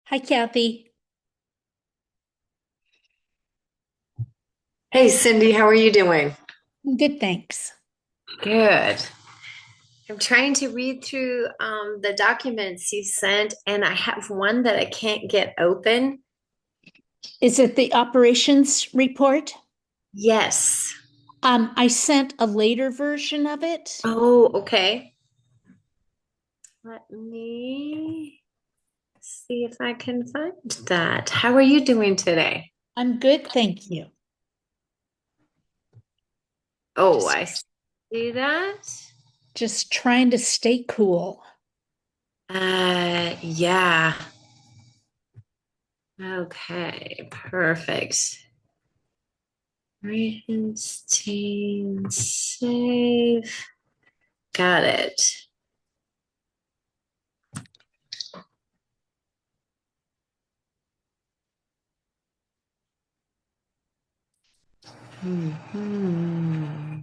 Hi, Kathy. Hey Cindy, how are you doing? Good, thanks. Good. I'm trying to read through the documents you sent, and I have one that I can't get open. Is it the operations report? Yes. I sent a later version of it. Oh, okay. Let me see if I can find that. How are you doing today? I'm good, thank you. Oh, Just I see that. just trying to stay cool. Yeah. Okay, perfect. Team save. Got it. Hmm.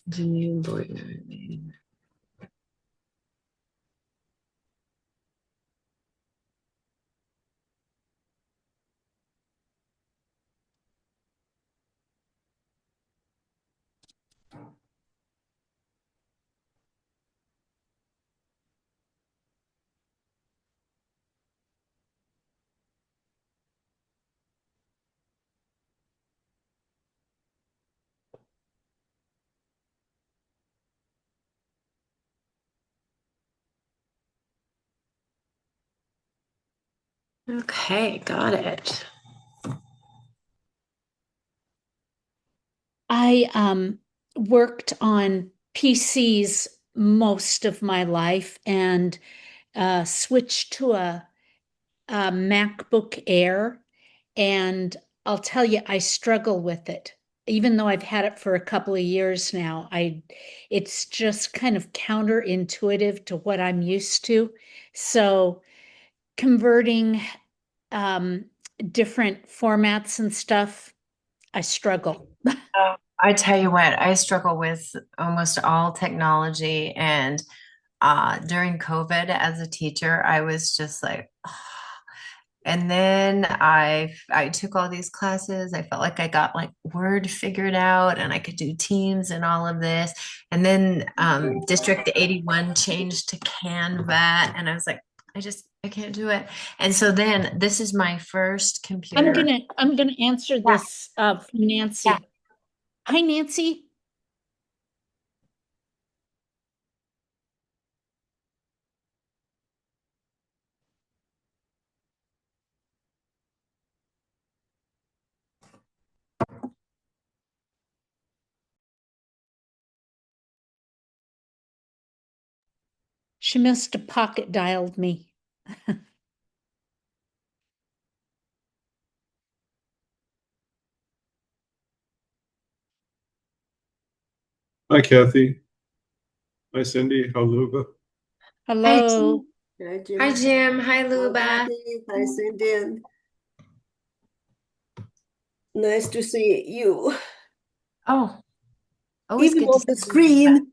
The new board meeting. Okay, got it. I worked on PCs most of my life and switched to a MacBook Air, and I'll tell you, I struggle with it. Even though I've had it for a couple of years now, it's just kind of counterintuitive to what I'm used to. So converting um, different formats and stuff, I struggle. I tell you what, I struggle with almost all technology. And during COVID as a teacher, I was just like, and then I took all these classes. I felt like I got like Word figured out and I could do Teams and all of this. And then District 81 changed to Canva, and I was like, I can't do it. And so then this is my first computer. I'm gonna answer Yeah, this from yeah. Nancy. Hi, Nancy. She must have pocket dialed me. Hi, Kathy. Hi, Cindy. Hi, Luba. Hi, Hello. Hi, hi Jim. Jim. Hi Hi, Luba. Kathy. Hi, Cindy. Nice to see you, Oh, always even good to on see the you,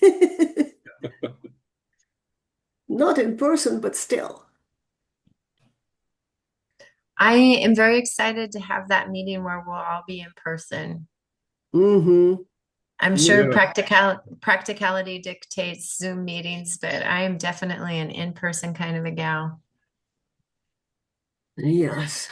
Luba. screen. Not in person, but still. I am very excited to have that meeting where we'll all be in person. Mm-hmm. I'm sure Yeah, practicality dictates Zoom meetings, but I am definitely an in-person kind of a gal. Yes.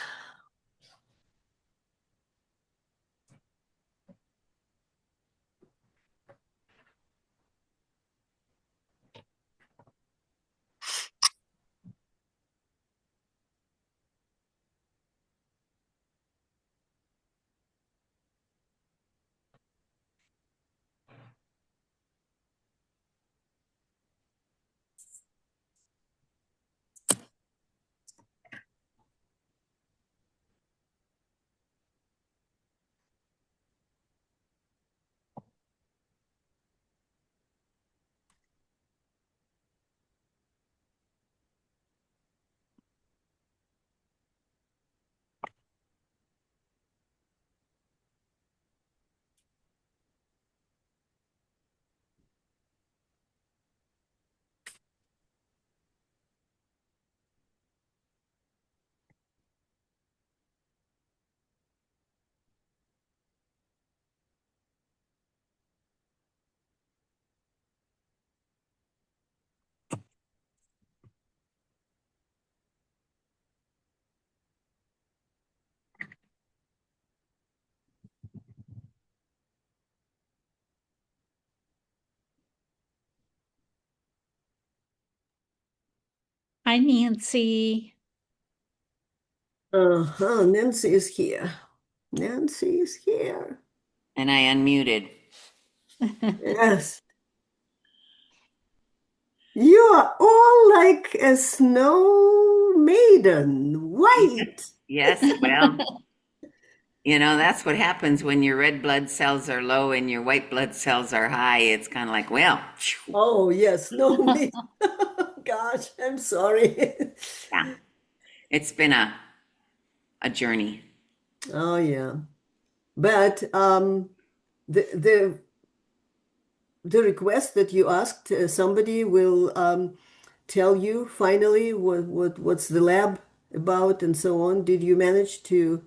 Hi, Nancy. Uh-huh, Nancy is here. Nancy is here. And I unmuted. Yes. You are all like a snow maiden, white. Yes, well, that's what happens when your red blood cells are low and your white blood cells are high. It's kind of like, well, phew, Oh, yes, snow maiden. Gosh, I'm sorry. yeah, it's been a journey. Oh, yeah. But the the the request that you asked, somebody will tell you finally what's the lab about and so on. Did you manage to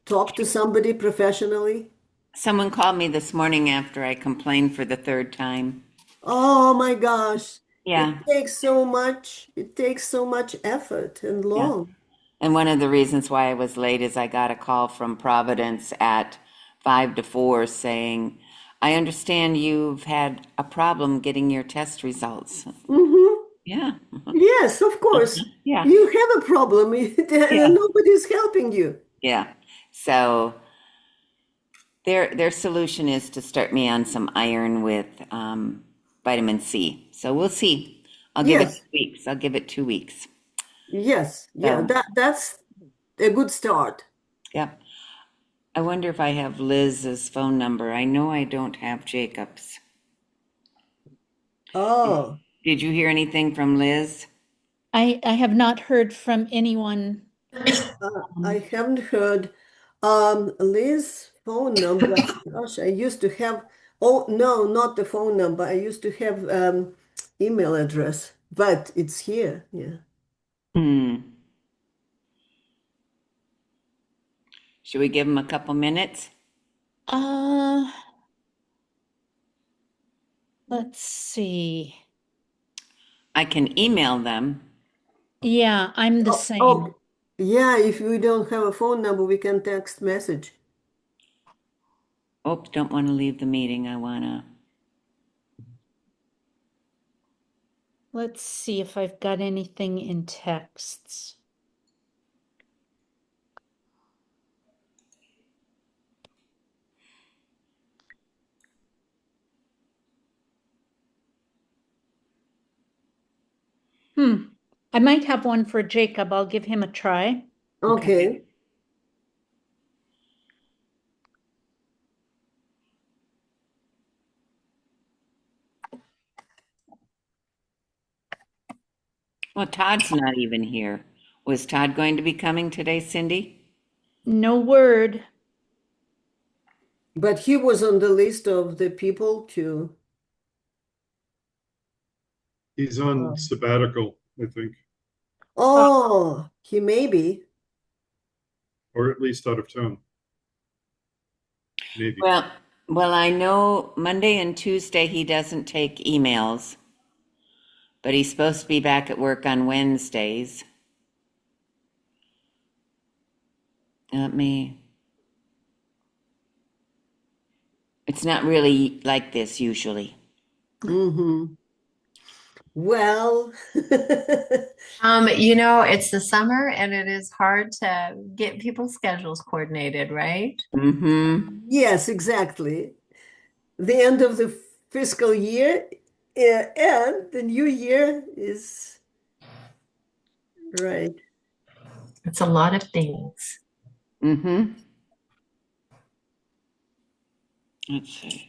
talk to somebody professionally? Someone called me this morning after I complained for the third time. Oh my gosh. It Yeah, takes so much. It takes so much effort and yeah. long. And one of the reasons why I was late is I got a call from Providence at 5 to 4 saying, I understand you've had a problem getting your test results. Hmm. Yeah, Yes, of course. yeah, You have a problem and yeah, nobody's helping you. yeah. So their solution is to start me on some iron with vitamin C. So we'll see. I'll give it Yes, 2 weeks. I'll give it 2 weeks. yes, yeah, So, that's a good start. yeah. I wonder if I have Liz's phone number. I know I don't have Jacob's. Oh, Did you hear anything from Liz? I have not heard from anyone. I haven't heard Liz's phone number. Gosh, I used to have, oh no, not the phone number. I used to have email address, but it's here. Yeah. Hmm. Should we give him a couple minutes? Uh, let's see. I can email them. Yeah, I'm the Oh, oh, same. yeah, if we don't have a phone number, we can text message. Oh, don't want to leave the meeting. I want to. Let's see if I've got anything in texts. I might have one for Jacob. I'll give him a try. Okay. Okay. Well, Todd's not even here. Was Todd going to be coming today, Cindy? No word. But he was on the list of the people to. He's on Oh, sabbatical, I think, Uh, oh, he may be. or at least out of town, maybe. Well, well, I know Monday and Tuesday he doesn't take emails, but he's supposed to be back at work on Wednesdays. Let me. It's not really like this usually. Mm-hmm. Well, It's the summer and it is hard to get people's schedules coordinated, right? Mm-hmm. yes, exactly. The end of the fiscal year, and the new year is right. It's a lot of things. Mm-hmm. Let's see.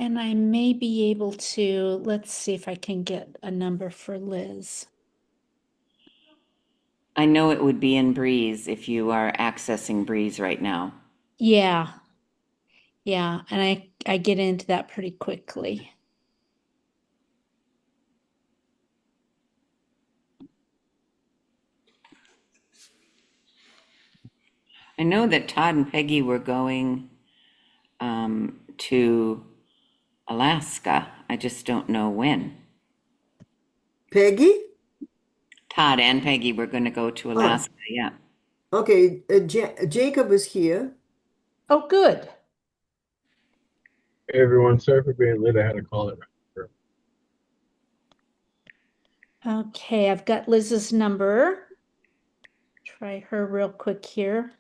and I may be able to, let's see if I can get a number for Liz. I know it would be in Breeze if you are accessing Breeze right now. Yeah, yeah, and I get into that pretty quickly. I know that Todd and Peggy were going to Alaska. I just don't know when. Peggy? Todd and Peggy were going to go to Oh, Alaska. Yeah. okay. Jacob is here. Oh, good. Hey everyone, sorry for being late. I had a call at. Okay, I've got Liz's number. Try her real quick here.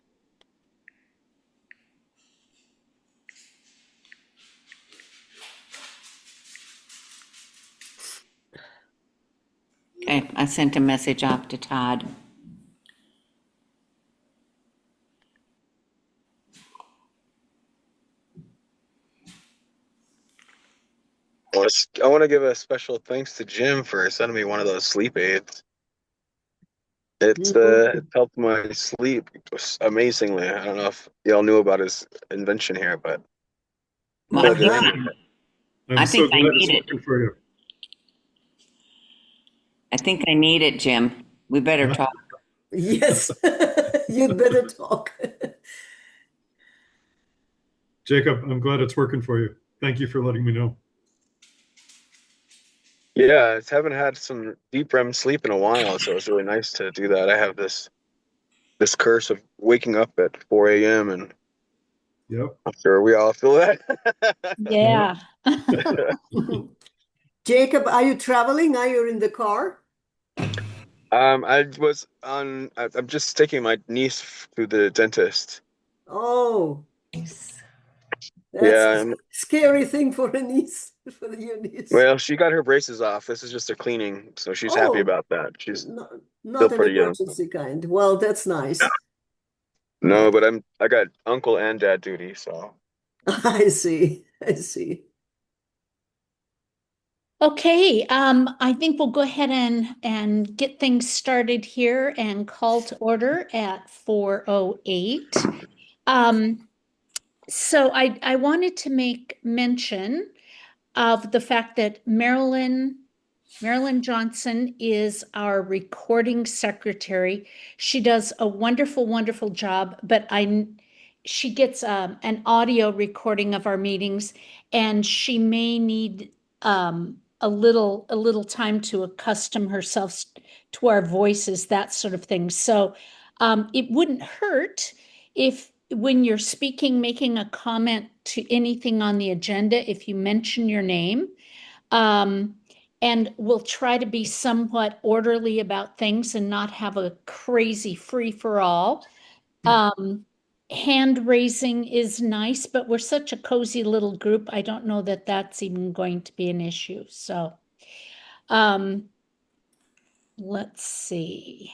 Okay, I sent a message off to Todd. I want to give a special thanks to Jim for sending me one of those sleep aids. It's helped my sleep amazingly. I don't know if y'all knew about his invention here, but Well, plug it in. I I'm so think I glad it's need it. working for you. I think I need it, Jim. We better talk. Yes, you'd better talk. Jacob, I'm glad it's working for you. Thank you for letting me know. Yeah, I haven't had some deep REM sleep in a while, so it's really nice to do that. I have this curse of waking up at 4 a.m. and Yep. I'm sure we all feel that. Yeah. Jacob, are you traveling? Are you in the car? I'm just taking my niece to the dentist. Oh, that's Yeah, a scary thing for a niece, for your niece. well, she got her braces off. This is just a cleaning, so she's happy Oh, about that. She's not, still not an pretty young. emergency kind. Well, that's nice. No, but I got uncle and dad duty, so. I see. I see. Okay, I think we'll go ahead and get things started here and call to order at 4:08. Um, so I wanted to make mention of the fact that Marilyn Johnson is our recording secretary. She does a wonderful, wonderful job, but she gets an audio recording of our meetings, and she may need a little time to accustom herself to our voices, that sort of thing. So it wouldn't hurt if when you're speaking, making a comment to anything on the agenda, if you mention your name. Um, and we'll try to be somewhat orderly about things and not have a crazy free for all. Hand raising is nice, but we're such a cozy little group. I don't know that that's even going to be an issue. So, um, let's see.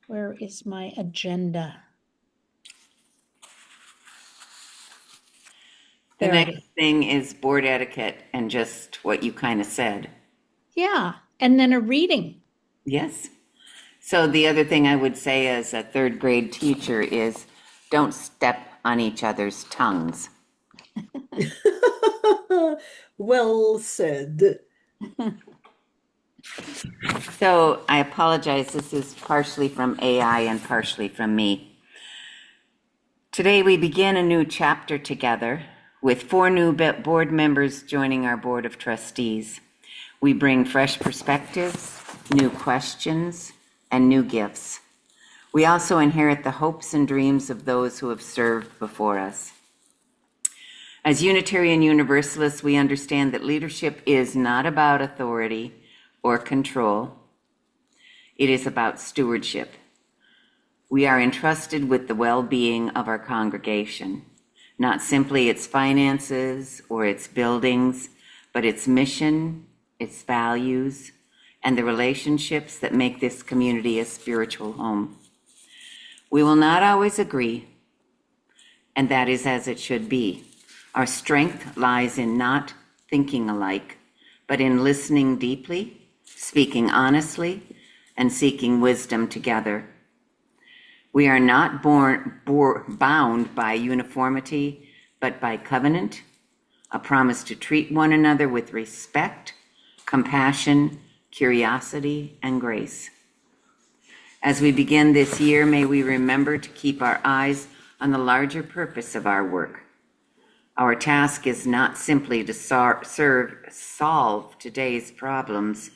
Where is my agenda? The There it next is. thing is board etiquette and just what you kind of said. Yeah, and then a reading. Yes. So the other thing I would say as a third grade teacher is don't step on each other's tongues. Well said. So I apologize. This is partially from AI and partially from me. Today we begin a new chapter together with 4 new board members joining our board of trustees. We bring fresh perspectives, new questions, and new gifts. We also inherit the hopes and dreams of those who have served before us. As Unitarian Universalists, we understand that leadership is not about authority or control. It is about stewardship. We are entrusted with the well-being of our congregation, not simply its finances or its buildings, but its mission, its values, and the relationships that make this community a spiritual home. We will not always agree, and that is as it should be. Our strength lies in not thinking alike, but in listening deeply, speaking honestly, and seeking wisdom together. We are not bound by uniformity, but by covenant, a promise to treat one another with respect, compassion, curiosity, and grace. As we begin this year, may we remember to keep our eyes on the larger purpose of our work. Our task is not simply to solve today's problems,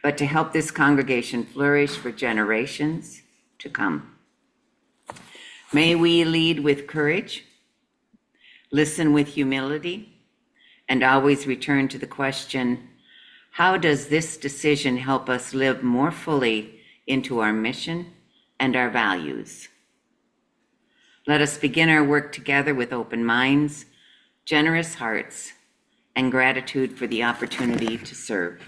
but to help this congregation flourish for generations to come. May we lead with courage, listen with humility, and always return to the question, How does this decision help us live more fully into our mission and our values? Let us begin our work together with open minds, generous hearts, and gratitude for the opportunity to serve.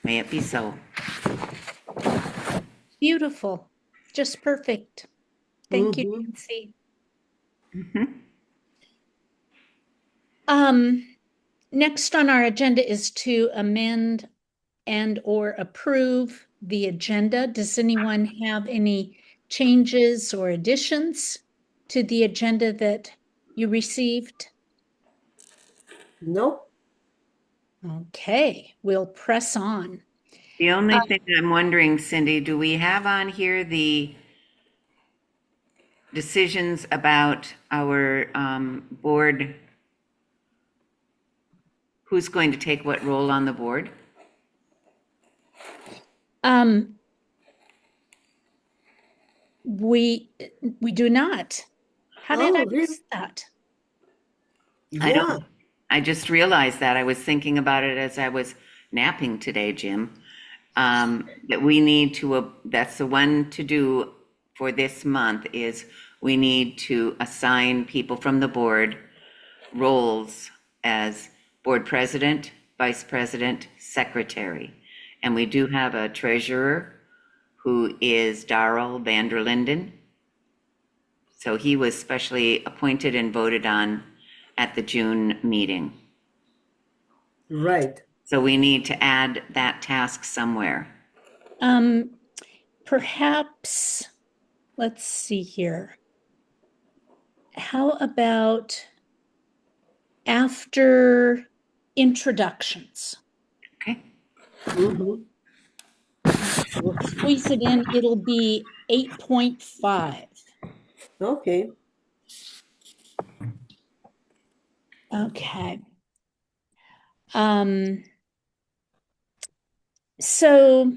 May it be so. Beautiful. Just perfect. Thank you, Mhm. Nancy. Mhm. Next on our agenda is to amend and or approve the agenda. Does anyone have any changes or additions to the agenda that you received? Nope. Okay, we'll press on. The only thing I'm wondering, Cindy, do we have on here the decisions about our board? Who's going to take what role on the board? Um, we do not. How did I Oh, really? miss that? I Yeah. don't, I just realized that. I was thinking about it as I was napping today, Jim. That we need to, that's the one to do for this month is we need to assign people from the board roles as board president, vice president, secretary. And we do have a treasurer who is Darrell Vanderlinden. So he was specially appointed and voted on at the June meeting. Right. So we need to add that task somewhere. Perhaps, let's see here. How about after introductions? Okay. Mhm. We'll squeeze it in. It'll be 8.5. Okay. Okay. Um, so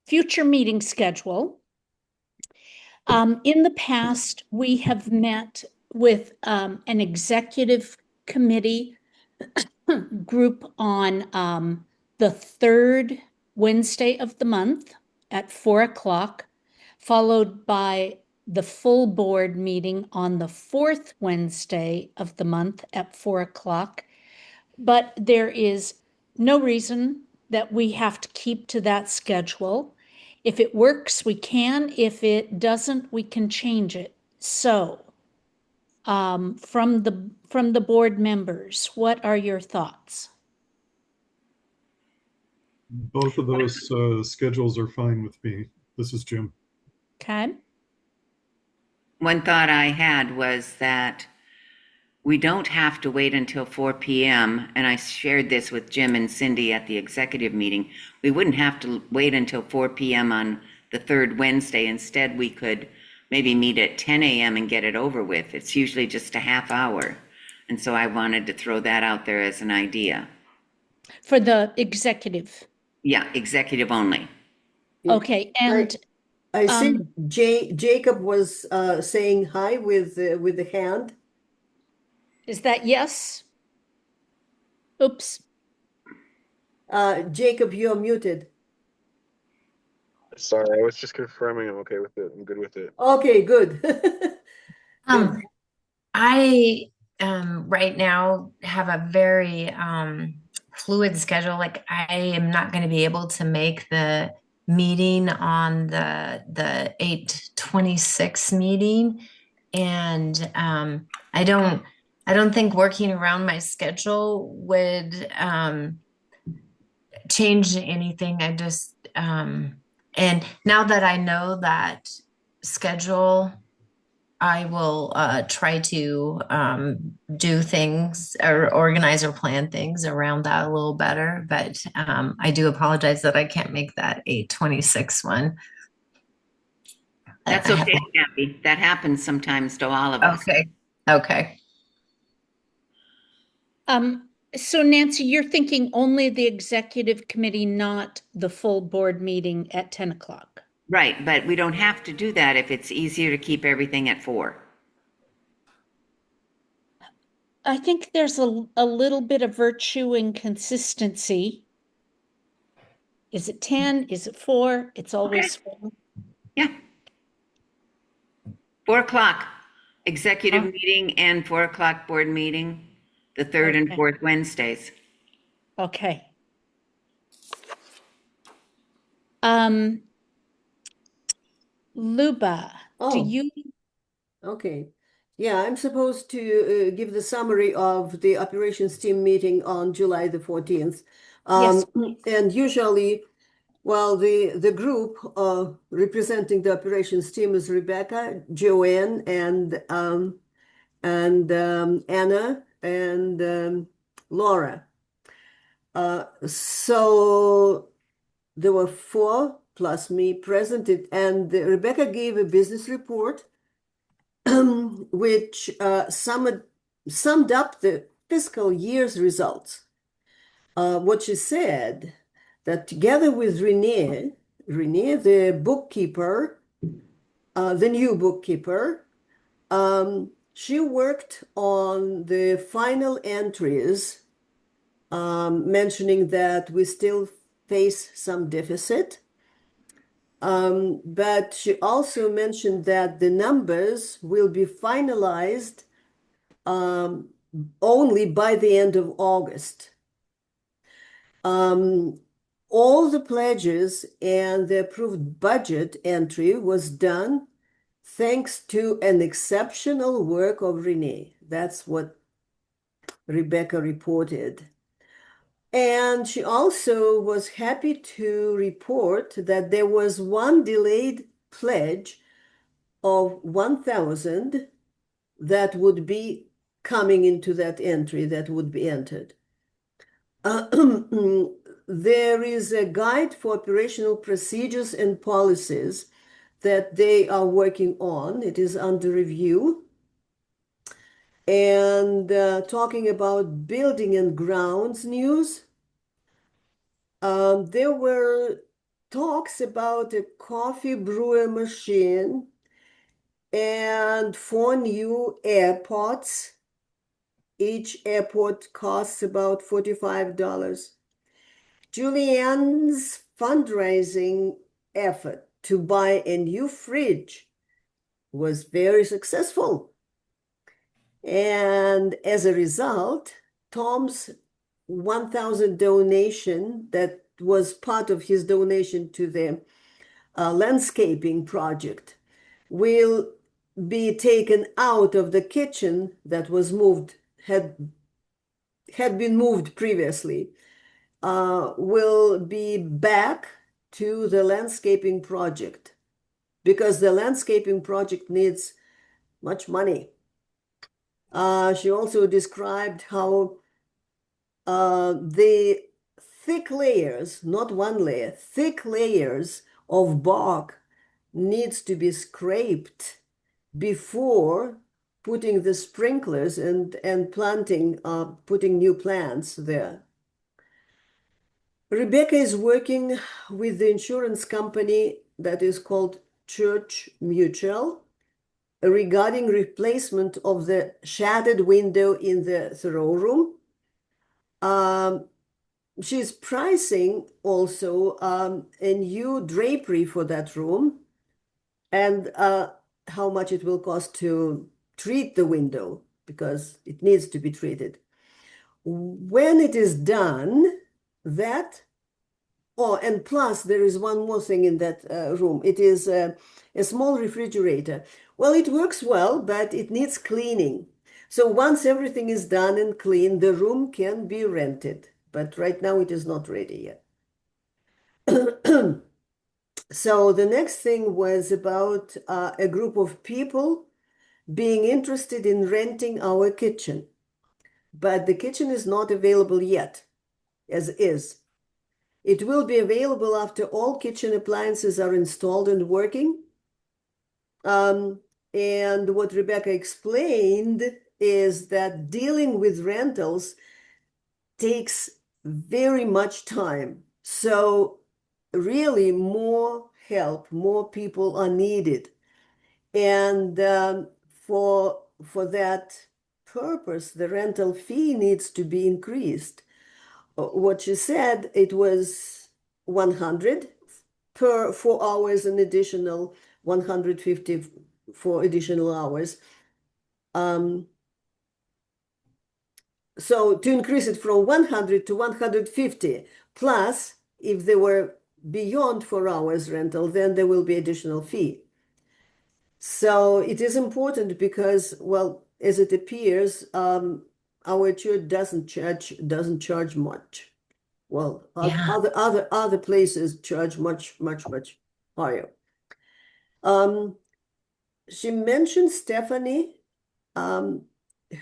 future meeting schedule. In the past, we have met with an executive committee group on the third Wednesday of the month at 4 o'clock, followed by the full board meeting on the fourth Wednesday of the month at 4 o'clock. But there is no reason that we have to keep to that schedule. If it works, we can. If it doesn't, we can change it. So, from the board members, what are your thoughts? Both of those schedules are fine with me. This is Jim. Okay. One thought I had was that we don't have to wait until 4 p.m. And I shared this with Jim and Cindy at the executive meeting. We wouldn't have to wait until 4 p.m. on the third Wednesday. Instead, we could maybe meet at 10 a.m. and get it over with. It's usually just a half hour. And so I wanted to throw that out there as an idea. For the executive. Yeah, executive only. Yeah. Okay. And I see Jacob was saying hi with the hand. is that yes? Oops. Jacob, you're muted. Sorry, I was just confirming I'm okay with it. I'm good with it. Okay, good. Um, Good. I right now have a very fluid schedule. Like I am not going to be able to make the meeting on the 8/26 meeting. And I don't think working around my schedule would change anything. I just and now that I know that schedule, I will try to do things or organize or plan things around that a little better. But I do apologize that I can't make that 8/26 one. That's I have okay, Kathy. That happens sometimes to all of us. okay. Okay. So Nancy, you're thinking only the executive committee, not the full board meeting at 10 o'clock. Right, but we don't have to do that if it's easier to keep everything at 4. I think there's a little bit of virtue in consistency. Is it 10? Is it 4? It's Okay, always 4. yeah. 4 o'clock, executive Oh, meeting and 4 o'clock board meeting, the third and okay. fourth Wednesdays. Okay. Um, Luba, do Oh, you? okay. Yeah, I'm supposed to give the summary of the operations team meeting on July the 14th. Yes, Um, and usually, well, the group representing the operations team is Rebecca, Joanne, and Anna and Laura. So there were four plus me present, and Rebecca gave a business report which summed up the fiscal year's results. What she said that together with Renee, the bookkeeper, the new bookkeeper, she worked on the final entries, mentioning that we still face some deficit. But she also mentioned that the numbers will be finalized um, only by the end of August. Um, all the pledges and the approved budget entry was done thanks to an exceptional work of Renee. That's what Rebecca reported. And she also was happy to report that there was one delayed pledge of 1,000 that would be coming into that entry that would be entered. There is a guide for operational procedures and policies that they are working on. It is under review. And talking about building and grounds news, there were talks about a coffee brewer machine and 4 new airports. Each airport costs about $45. Julianne's fundraising effort to buy a new fridge was very successful. And as a result, Tom's 1,000 donation that was part of his donation to the landscaping project will be taken out of the kitchen that was moved, had been moved previously, will be back to the landscaping project because the landscaping project needs much money. She also described how the thick layers, not one layer, thick layers of bark needs to be scraped before putting the sprinklers and planting, putting new plants there. Rebecca is working with the insurance company that is called Church Mutual regarding replacement of the shattered window in the throw room. She's pricing also a new drapery for that room and how much it will cost to treat the window because it needs to be treated. When it is done, that, oh, and plus there is one more thing in that room. It is a small refrigerator. Well, it works well, but it needs cleaning. So once everything is done and clean, the room can be rented. But right now it is not ready yet. So the next thing was about a group of people being interested in renting our kitchen. But the kitchen is not available yet, as is. It will be available after all kitchen appliances are installed and working. And what Rebecca explained is that dealing with rentals takes very much time. So really more help, more people are needed. And for that purpose, the rental fee needs to be increased. What she said, it was 100 per 4 hours, an additional 150 for additional hours. So to increase it from 100 to 150, plus if they were beyond 4 hours rental, then there will be additional fee. So it is important because, well, as it appears, our church doesn't charge much. Well, Yeah. other places charge much higher. She mentioned Stephanie,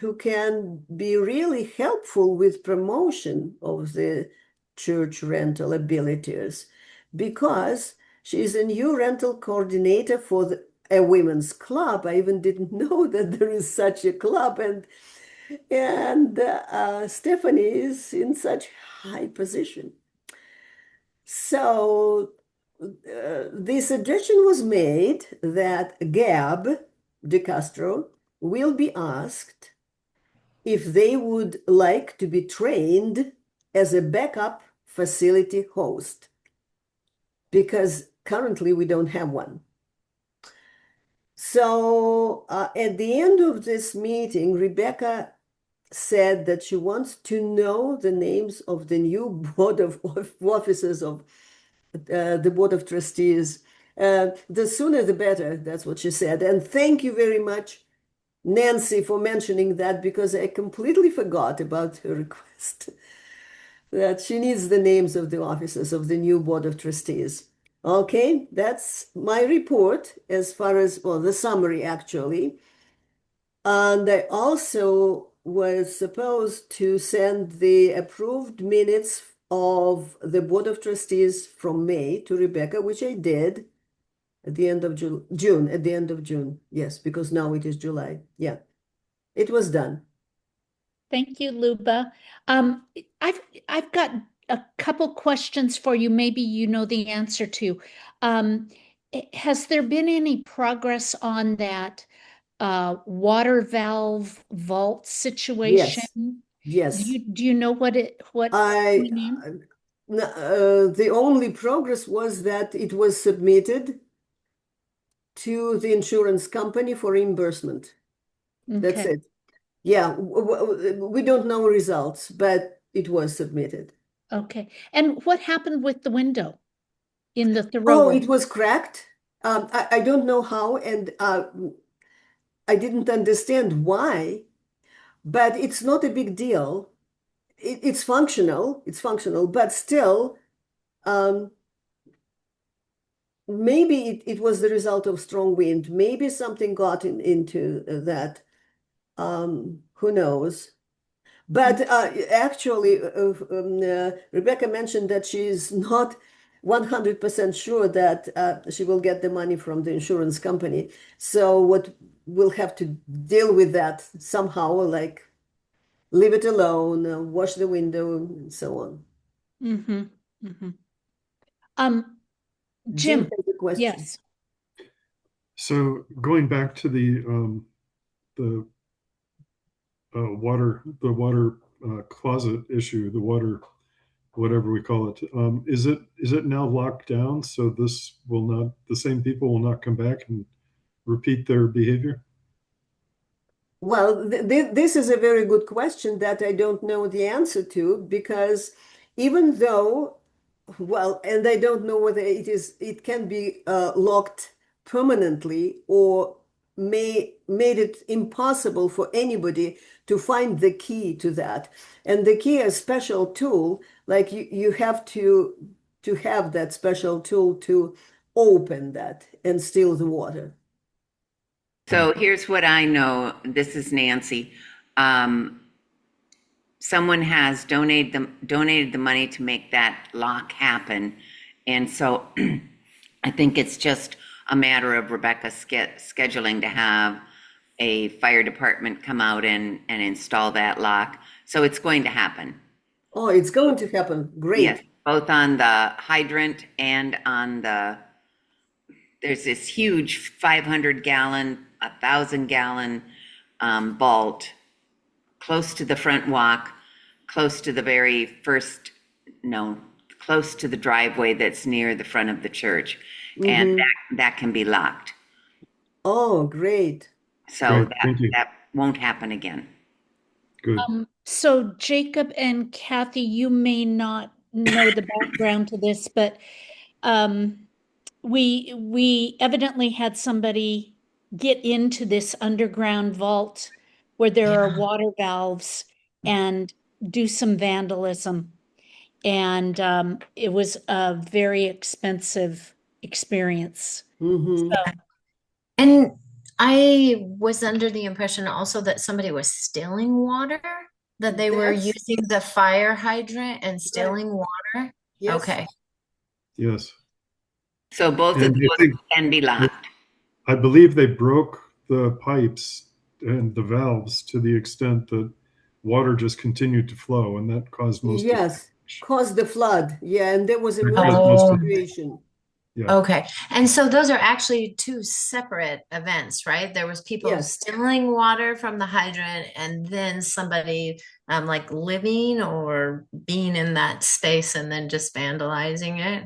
who can be really helpful with promotion of the church rental abilities, because she's a new rental coordinator for a women's club. I even didn't know that there is such a club, and Stephanie is in such high position. So the suggestion was made that Gab de Castro will be asked if they would like to be trained as a backup facility host, because currently we don't have one. So at the end of this meeting, Rebecca said that she wants to know the names of the new board of officers of the board of trustees. The sooner the better, that's what she said. And thank you very much, Nancy, for mentioning that, because I completely forgot about her request that she needs the names of the officers of the new board of trustees. Okay, that's my report as far as, well, the summary actually. And I also was supposed to send the approved minutes of the board of trustees from May to Rebecca, which I did at the end of June, at the end of June. Yes, because now it is July. Yeah, it was done. Thank you, Luba. Um, I've I've got a couple questions for you. Maybe you know the answer to. Um, has there been any progress on that water valve vault situation? Yes, yes. Do you know what's I going on? the only progress was that it was submitted to the insurance company for reimbursement. That's Okay, it. Yeah, we don't know results, but it was submitted. okay. And what happened with the window in the Thoreau Oh, room? it was cracked. I don't know how, and I didn't understand why, but it's not a big deal. It's functional. It's functional, but still, um, maybe it was the result of strong wind. Maybe something got into that. Who knows? But actually, Rebecca mentioned that she's not 100% sure that she will get the money from the insurance company. So what we'll have to deal with that somehow, like leave it alone, wash the window, and so on. Mm-hmm. Mm-hmm. Um, Jim Jim, has a question. yes. So going back to the water closet issue, the water whatever we call it, is it now locked down so this will not the same people will not come back and repeat their behavior? Well, this is a very good question that I don't know the answer to, because even though, well, and I don't know whether it can be locked permanently or made it impossible for anybody to find the key to that. And the key is a special tool, like you have to have that special tool to open that and steal the water. So here's what I know. This is Nancy. Um, Someone has donated the money to make that lock happen. And so I think it's just a matter of Rebecca scheduling to have a fire department come out and install that lock. So it's going to happen. Oh, it's going to happen. Yes, Great. both on the hydrant and on there's this huge 500 gallon, 1,000 gallon vault close to the front walk, close to the very first, no, close to the driveway that's near the front of the church. And that can be locked. Oh, great. So Great, thank you. that won't happen again. Good. So Jacob and Kathy, you may not know the background to this, but um, we evidently had somebody get into this underground vault where there are Yeah. water valves and do some vandalism. And it was a very expensive experience. Mm-hmm. So, And I was under the impression also that somebody was stealing water, that they were That's using the fire hydrant and right. stealing water. Yes. Okay. Yes. So both of And I those think, can be locked. I believe they broke the pipes and the valves to the extent that water just continued to flow, and that caused most of the Yes. damage. Caused the flood. Yeah, and there was That caused emergency most Oh, of the, situation. yeah. okay. And so those are actually two separate events, right? There was people Yes. stealing water from the hydrant and then somebody like living or being in that space and then just vandalizing it.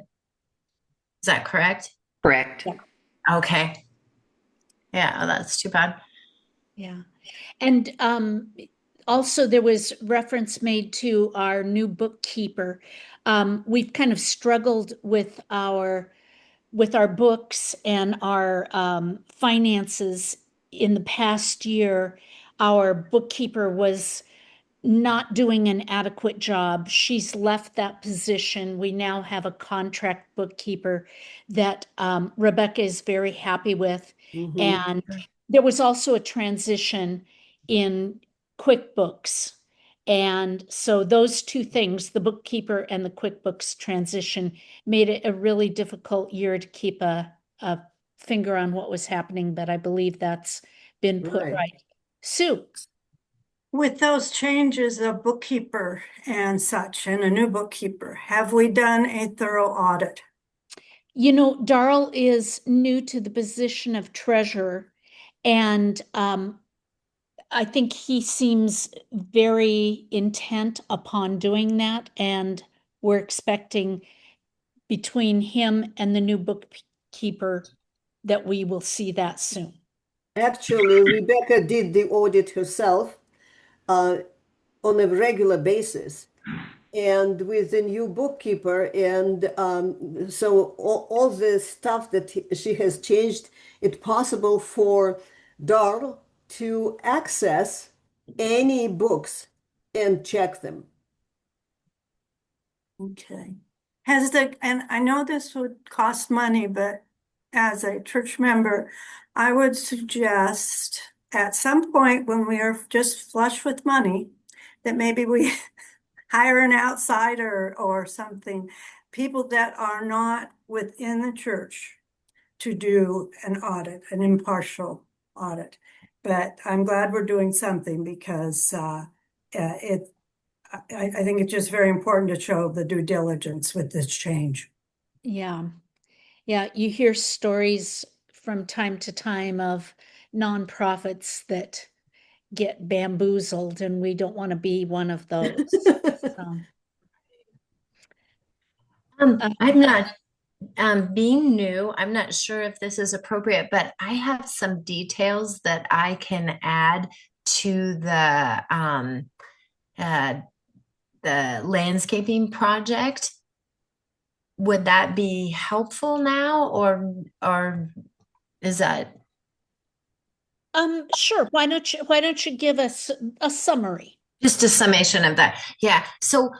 Is that correct? Correct. yeah. Okay. Yeah, that's too bad. Yeah. And also there was reference made to our new bookkeeper. We've kind of struggled with our books and our finances in the past year. Our bookkeeper was not doing an adequate job. She's left that position. We now have a contract bookkeeper that Rebecca is very happy with. Mm-hmm. And there was also a transition in QuickBooks. And so those two things, the bookkeeper and the QuickBooks transition, made it a really difficult year to keep a finger on what was happening, but I believe that's been put Right. right. Sue. With those changes of bookkeeper and such, and a new bookkeeper, have we done a thorough audit? You know, Darrell is new to the position of treasurer, and I think he seems very intent upon doing that, and we're expecting between him and the new bookkeeper that we will see that soon. Actually, Rebecca did the audit herself uh, on a regular basis. And with the new bookkeeper, and so all the stuff that she has changed, it's possible for Darl to access any books and check them. Okay. And I know this would cost money, but as a church member, I would suggest at some point when we are just flush with money, that maybe we hire an outsider or something, people that are not within the church to do an audit, an impartial audit. But I'm glad we're doing something because I think it's just very important to show the due diligence with this change. Yeah. Yeah, you hear stories from time to time of nonprofits that get bamboozled, and we don't want to be one of those. So, I'm not being new, I'm not sure if this is appropriate, but I have some details that I can add to uh, the landscaping project. Would that be helpful now, or is that sure. Why don't you give us a summary? just a summation of that? Yeah. So,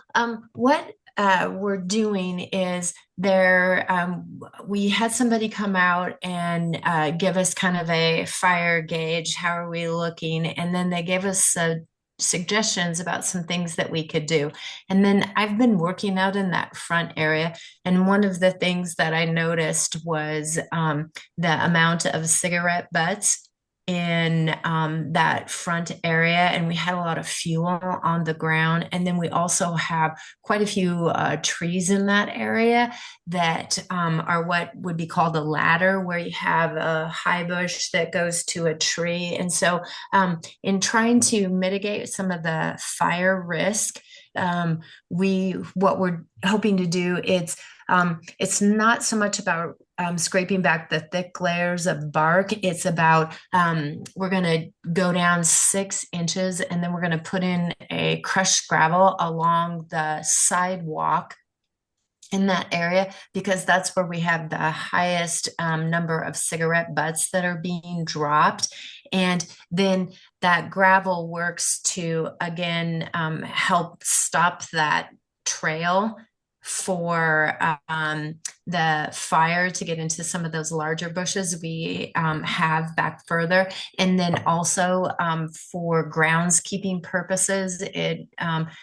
what we're doing is we had somebody come out and give us kind of a fire gauge. How are we looking? And then they gave us suggestions about some things that we could do. And then I've been working out in that front area. And one of the things that I noticed was the amount of cigarette butts in that front area, and we had a lot of fuel on the ground. And then we also have quite a few trees in that area that are what would be called a ladder, where you have a high bush that goes to a tree. And so, in trying to mitigate some of the fire risk, we what we're hoping to do, it's not so much about scraping back the thick layers of bark. It's about we're going to go down 6 inches, and then we're going to put in a crushed gravel along the sidewalk in that area, because that's where we have the highest number of cigarette butts that are being dropped. And then that gravel works to, again, help stop that trail for the fire to get into some of those larger bushes we have back further. And then also for groundskeeping purposes, it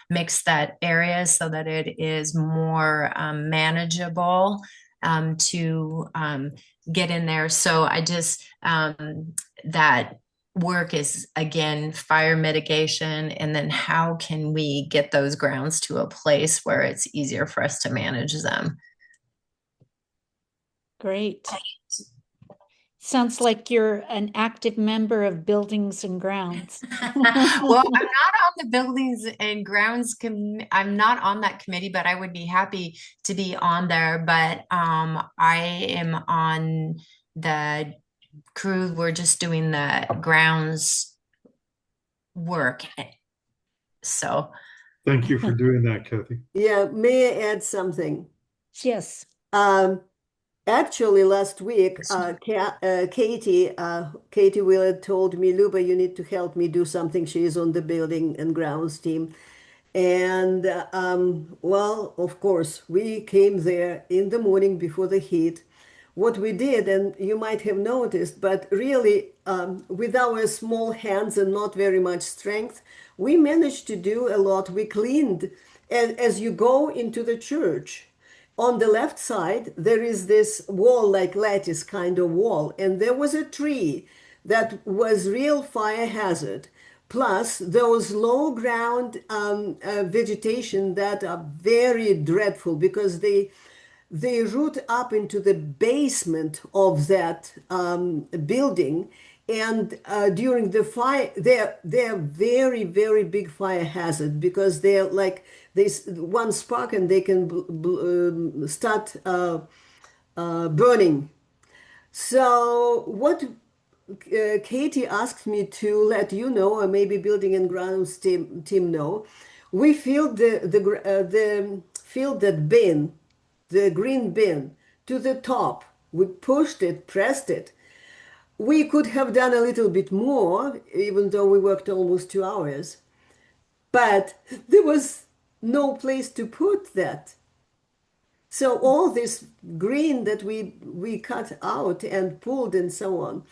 makes that area so that it is more manageable to get in there. So I just, that work is, again, fire mitigation, and then how can we get those grounds to a place where it's easier for us to manage them. Great. Sounds like you're an active member of Buildings and Grounds. Well, I'm not on the Buildings and Grounds I'm not on that committee, but I would be happy to be on there. But I am on the crew. We're just doing the grounds work. So Thank you for doing that, Kathy. Yeah, may I add something? Yes. Actually, last week, Katie Willett told me, Luba, you need to help me do something. She is on the Building and Grounds team. And well, of course, we came there in the morning before the heat. What we did, and you might have noticed, but really, with our small hands and not very much strength, we managed to do a lot. We cleaned, as you go into the church. On the left side, there is this wall, like lattice kind of wall, and there was a tree that was real fire hazard. Plus, those low ground vegetation that are very dreadful because they root up into the basement of that building. And during the fire, they're very, very big fire hazard because they're like this one spark and they can start burning. So what Katie asked me to let you know, or maybe Building and Grounds team know, we filled the filled that bin, the green bin, to the top. We pushed it, pressed it. We could have done a little bit more, even though we worked almost 2 hours, but there was no place to put that. So all this green that we cut out and pulled and so on.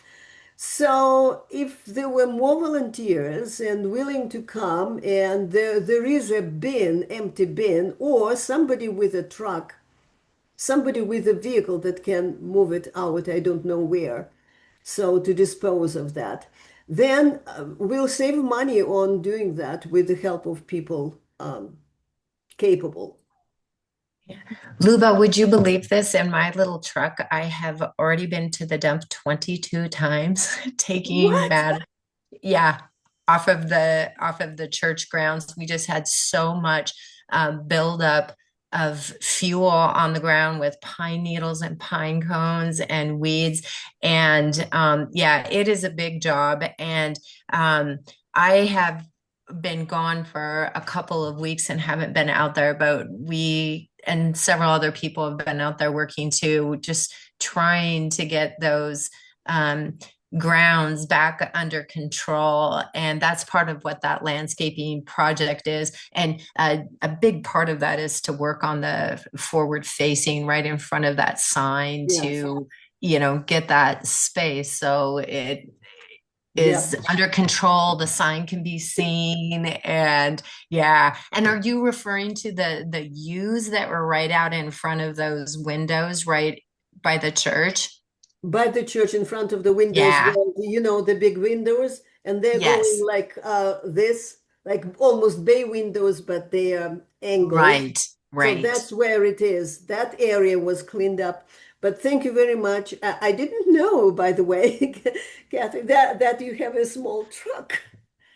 So if there were more volunteers and willing to come, and there is a bin, empty bin, or somebody with a truck, somebody with a vehicle that can move it out, I don't know where, so to dispose of that, then we'll save money on doing that with the help of people capable. Luba, would you believe this? In my little truck, I have already been to the dump 22 times taking What? matter. Yeah, off of the church grounds. We just had so much buildup of fuel on the ground with pine needles and pine cones and weeds. And yeah, it is a big job. And I have been gone for a couple of weeks and haven't been out there, but we and several other people have been out there working too, just trying to get those grounds back under control. And that's part of what that landscaping project is. And a big part of that is to work on the forward facing right in front of that sign Yes. to, get that space so it Yep. is under control, the sign can be seen, and yeah. And are you referring to the U's that were right out in front of those windows right by the church? by the church in front of the windows Yeah, where, the big windows, and they're going yes, like this, like almost bay windows, but they are angled. right, So right. that's where it is. That area was cleaned up. But thank you very much. I didn't know, by the way, Kathy, that you have a small truck.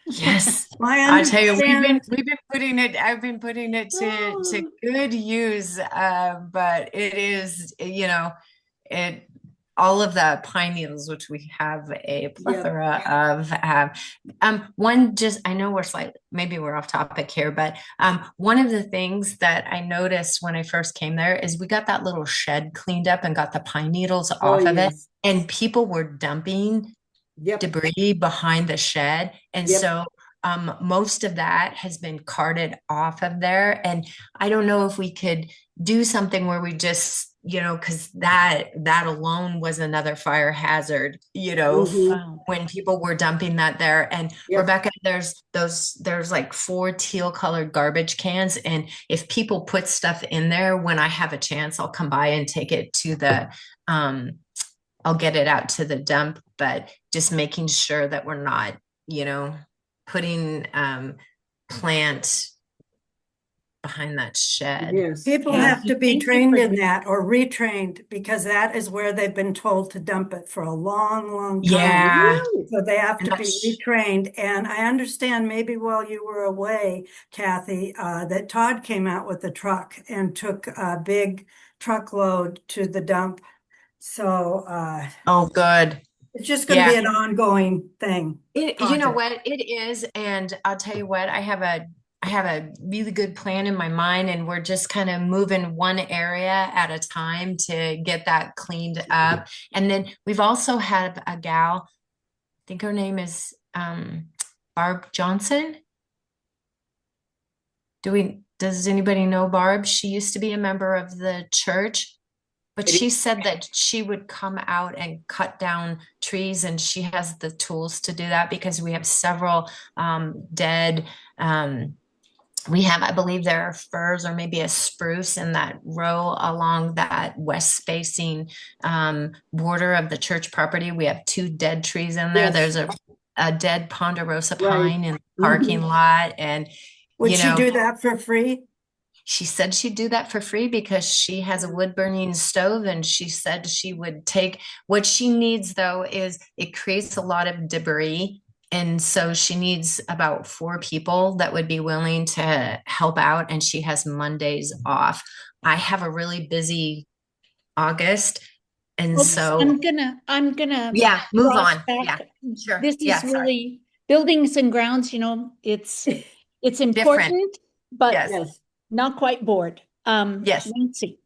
Yes. I I tell you, understand. we've been putting it, I've been putting it to Oh, good use. But it is, it all of the pine needles, which we have a yeah. plethora of, one just I know we're slightly maybe we're off topic here, but one of the things that I noticed when I first came there is we got that little shed cleaned up and got the pine needles Oh, off of it, yes. and people were dumping Yep. debris behind the shed. And Yep. so most of that has been carted off of there. And I don't know if we could do something where we just, because that alone was another fire hazard, Hmm. Wow. when people were dumping that there. And Yep. Rebecca, there's like 4 teal colored garbage cans. And if people put stuff in there, when I have a chance, I'll come by and take it to um, I'll get it out to the dump, but just making sure that we're not, putting plant behind that shed. Yes. People Yeah. Yes. have to be Thank you trained for in that. that or retrained because that is where they've been told to dump it for a long, long time. Yeah. Really? So they have And to be retrained. And I understand maybe while you were away, Kathy, that Todd came out with a truck and took a big truckload to the dump. So oh, good. it's just going to Yeah. be an ongoing thing, You know project. what it is, and I'll tell you what, I have a really good plan in my mind, and we're just kind of moving one area at a time to get that cleaned up. And then we've also had a gal, I think her name is Barb Johnson. Does anybody know Barb? She used to be a member of the church, but she said that she would come out and cut down trees, and she has the tools to do that because we have several dead. We have, I believe there are firs or maybe a spruce in that row along that west facing border of the church property. We have 2 dead trees in there. Yes. There's a dead ponderosa Right. pine in the Hmm. parking lot. And, Would you she know, do that for free? she said she'd do that for free because she has a wood burning stove, and she said she would take what she needs though is it creates a lot of debris. And so she needs about 4 people that would be willing to help out, and she has Mondays off. I have a really busy August. And Folks, so, I'm gonna yeah, move cross on. Yeah, back. sure. This Yeah, is sorry. really buildings and grounds, it's Different. important, but Yes. Yes. not quite bored. Yes. Nancy.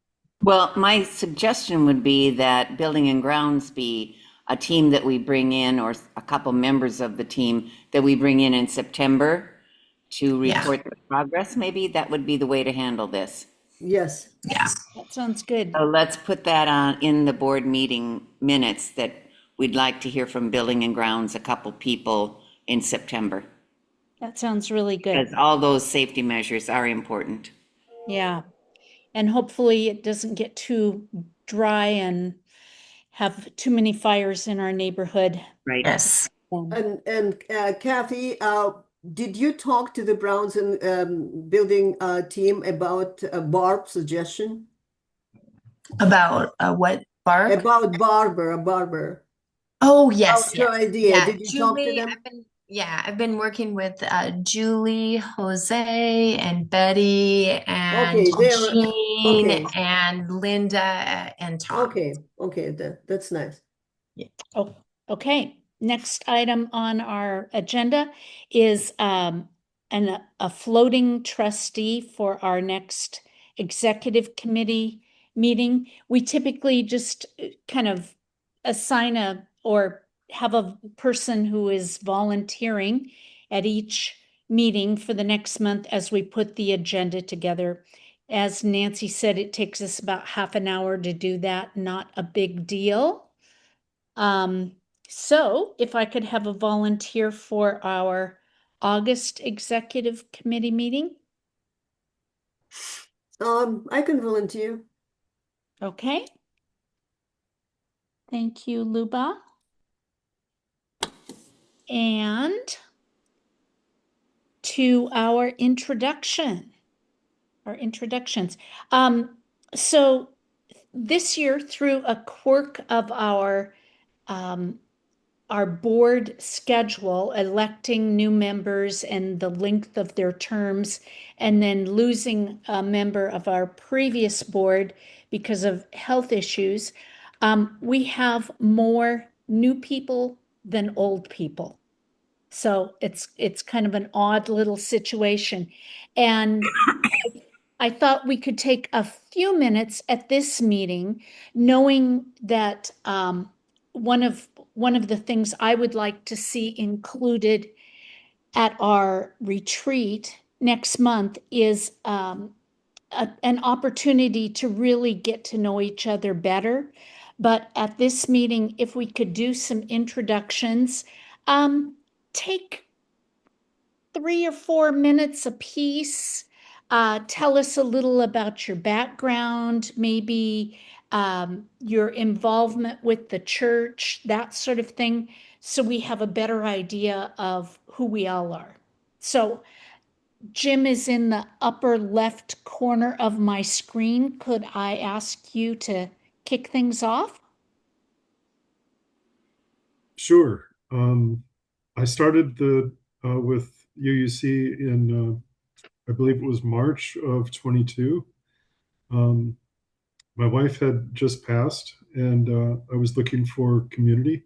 Well, my suggestion would be that Building and Grounds be a team that we bring in, or a couple members of the team that we bring in September to Yeah. report the progress. Maybe that would be the way to handle this. Yes. Yeah. That sounds good. So let's put that on in the board meeting minutes that we'd like to hear from Building and Grounds, a couple people in September. That sounds really Because good. all those safety measures are important. Yeah. And hopefully it doesn't get too dry and have too many fires in our neighborhood. Right. Yes. And Kathy, did you talk to the Browns and building team about Barb's suggestion? About what, Barb? About a barber. Oh, About yes, her yes. idea. Yeah, Did you talk to Julie, them? I've been working with Julie, Jose, and Betty, and Okay, they're Jean, okay. and Linda, and Tom. Okay, that's nice. Yeah. Oh, okay. Next item on our agenda is a floating trustee for our next executive committee meeting. We typically just kind of assign or have a person who is volunteering at each meeting for the next month as we put the agenda together. As Nancy said, it takes us about half an hour to do that, not a big deal. So if I could have a volunteer for our August executive committee meeting, I can volunteer. okay? Thank you, Luba. And to our introductions. So this year, through a quirk of our board schedule, electing new members and the length of their terms, and then losing a member of our previous board because of health issues, we have more new people than old people. So it's kind of an odd little situation. And I thought we could take a few minutes at this meeting, knowing that one of the things I would like to see included at our retreat next month is an opportunity to really get to know each other better. But at this meeting, if we could do some introductions, take 3 or 4 minutes apiece. Tell us a little about your background, maybe your involvement with the church, that sort of thing, so we have a better idea of who we all are. So, Jim is in the upper left corner of my screen. Could I ask you to kick things off? Sure. I started with UUC in I believe it was March of 22. Um, my wife had just passed, and I was looking for community,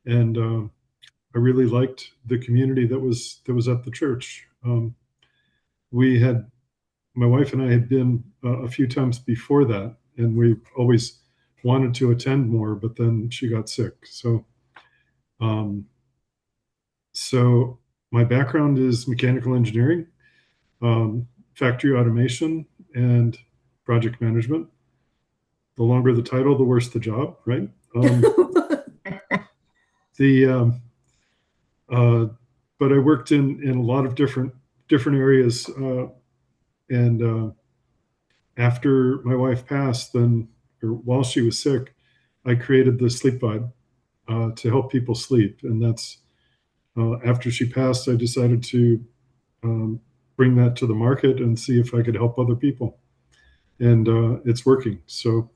and I really liked the community that was at the church. We had My wife and I had been a few times before that, and we always wanted to attend more, but then she got sick. Um, so my background is mechanical engineering, factory automation, and project management. The longer the title, the worse the job, right? The uh, but I worked in a lot of different areas, and after my wife passed, then or while she was sick, I created the Sleep Vibe to help people sleep, and that's after she passed, I decided to um, bring that to the market and see if I could help other people, and it's working. So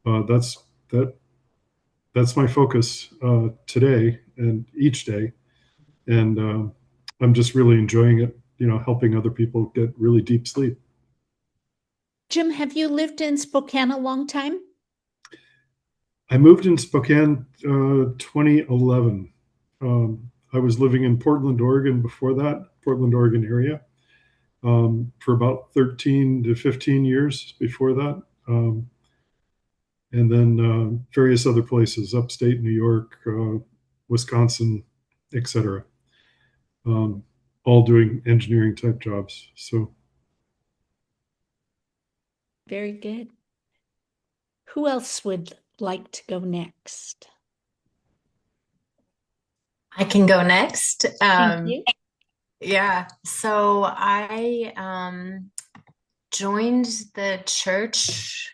that's that. That's my focus today and each day, and I'm just really enjoying it. Helping other people get really deep sleep. Jim, have you lived in Spokane a long time? I moved in Spokane 2011. I was living in Portland, Oregon before that, Portland, Oregon area, for about 13 to 15 years before that. And then various other places, upstate New York, Wisconsin, etc. Um, all doing engineering type jobs. So, Very good. Who else would like to go next? I can go next. Thank you. Yeah, so I joined the church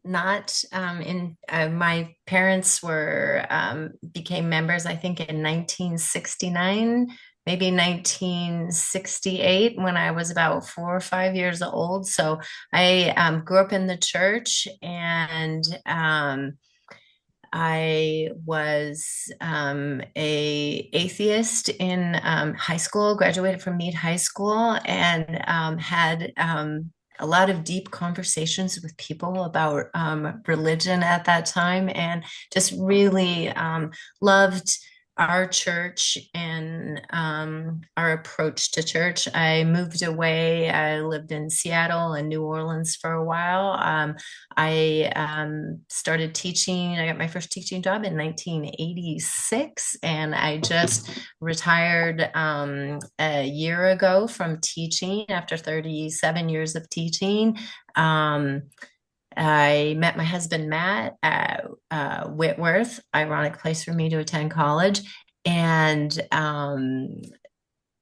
not in my parents were became members I think in 1969, maybe 1968, when I was about 4 or 5 years old. So I grew up in the church, and I was a atheist in high school, graduated from Meade High School, and had a lot of deep conversations with people about religion at that time, and just really loved our church and our approach to church. I moved away. I lived in Seattle and New Orleans for a while. I started teaching. I got my first teaching job in 1986, and I just retired a year ago from teaching after 37 years of teaching. I met my husband, Matt, at Whitworth, ironic place for me to attend college. And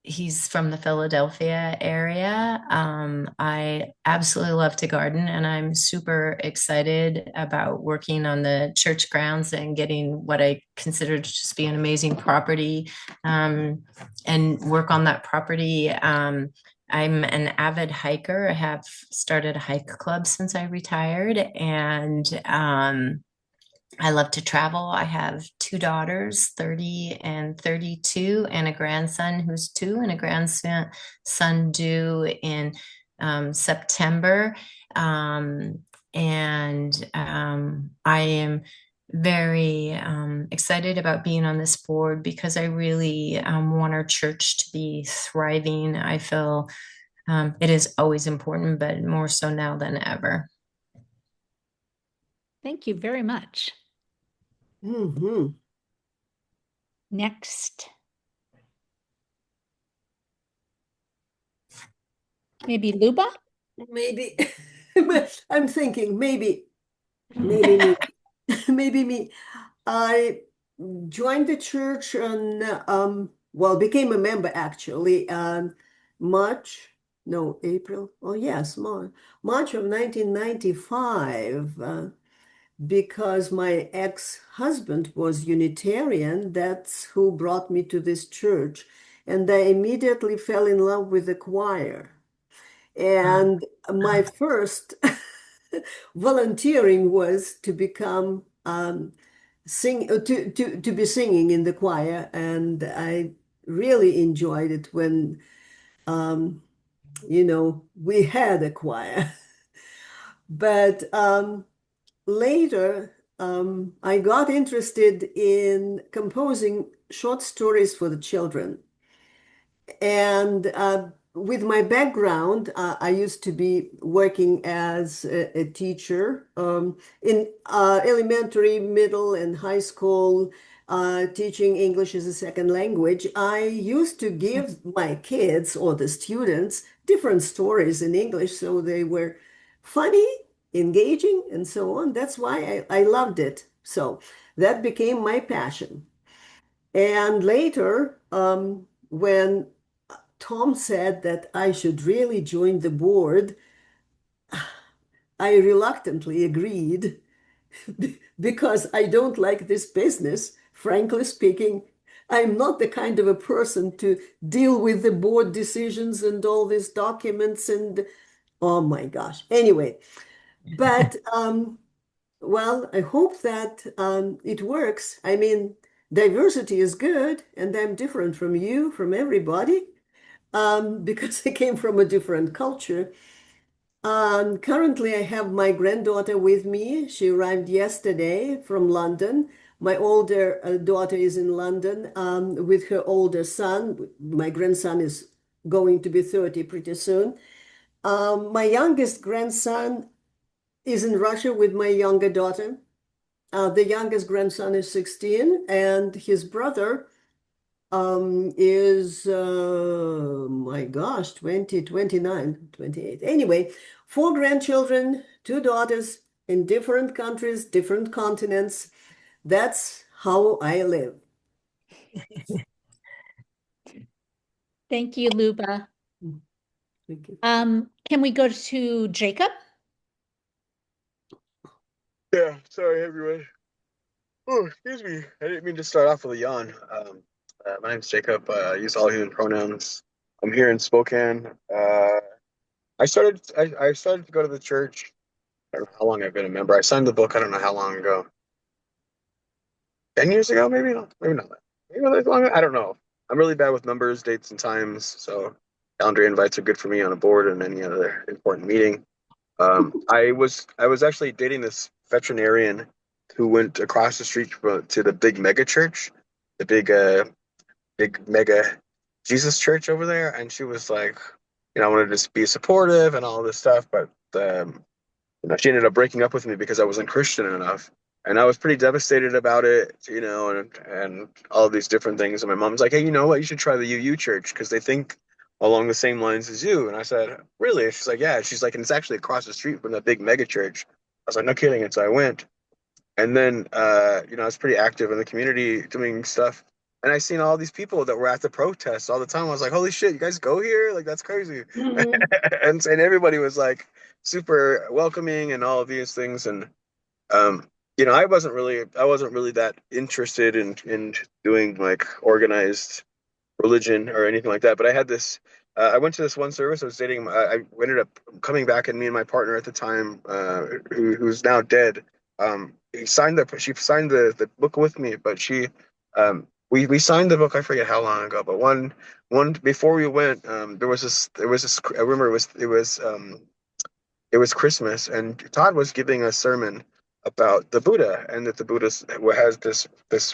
he's from the Philadelphia area. I absolutely love to garden, and I'm super excited about working on the church grounds and getting what I consider to just be an amazing property, and work on that property. I'm an avid hiker. I have started a hike club since I retired, and I love to travel. I have two daughters, 30 and 32, and a grandson who's 2, and a grandson due in September. And I am very excited about being on this board because I really want our church to be thriving. I feel it is always important, but more so now than ever. Thank you very much. Hmm. Next. Maybe Luba? Maybe I'm thinking maybe me, maybe me. I joined the church and well, became a member actually March, no, April. Oh yes, March of 1995. Because my ex-husband was Unitarian, that's who brought me to this church. And I immediately fell in love with the choir. And my first volunteering was to become to be singing in the choir, and I really enjoyed it when we had a choir. But later, I got interested in composing short stories for the children. And with my background, I used to be working as a teacher in elementary, middle, and high school, teaching English as a second language. I used to give my kids or the students different stories in English, so they were funny, engaging, and so on. That's why I loved it. So that became my passion. And later, when Tom said that I should really join the board, I reluctantly agreed because I don't like this business. Frankly speaking, I'm not the kind of a person to deal with the board decisions and all these documents and oh my gosh. Anyway, but well, I hope that it works. I mean, diversity is good, and I'm different from you, from everybody, because I came from a different culture. Currently, I have my granddaughter with me. She arrived yesterday from London. My older daughter is in London with her older son. My grandson is going to be 30 pretty soon. My youngest grandson is in Russia with my younger daughter. The youngest grandson is 16, and his brother is, my gosh, 20, 29, 28. Anyway, 4 grandchildren, 2 daughters in different countries, different continents. That's how I live. Thank you, Luba. Thank you. Can we go to Jacob? Yeah, sorry everyone. Oh, excuse me. I didn't mean to start off with a yawn. My name's Jacob. I use all human pronouns. I'm here in Spokane. I started to go to the church. I don't know how long I've been a member. I signed the book. I don't know how long ago. 10 years ago, maybe not. Maybe not. Maybe that long. I don't know. I'm really bad with numbers, dates, and times. So calendar invites are good for me on a board and any other important meeting. I was actually dating this veterinarian who went across the street to the big mega church, the big mega Jesus church over there, and she was like, I wanted to just be supportive and all this stuff, but she ended up breaking up with me because I wasn't Christian enough. And I was pretty devastated about it, and all these different things. And my mom's like, hey, you know what? You should try the UU church because they think along the same lines as you. And I said, really? She's like, yeah. She's like, and it's actually across the street from the big mega church. I was like, no kidding. And so I went. And then, I was pretty active in the community doing stuff. And I seen all these people that were at the protests all the time. I was like, holy shit, you guys go here? Like that's crazy. Mhm. And everybody was like super welcoming and all of these things. And um, I wasn't really that interested in doing like organized religion or anything like that. But I had this. I went to this one service. I was dating. I ended up coming back, and me and my partner at the time, who's now dead, he signed the. She signed the book with me, but we signed the book. I forget how long ago, but one before we went, there was this. I remember it was Christmas, and Todd was giving a sermon about the Buddha, and that the Buddha has this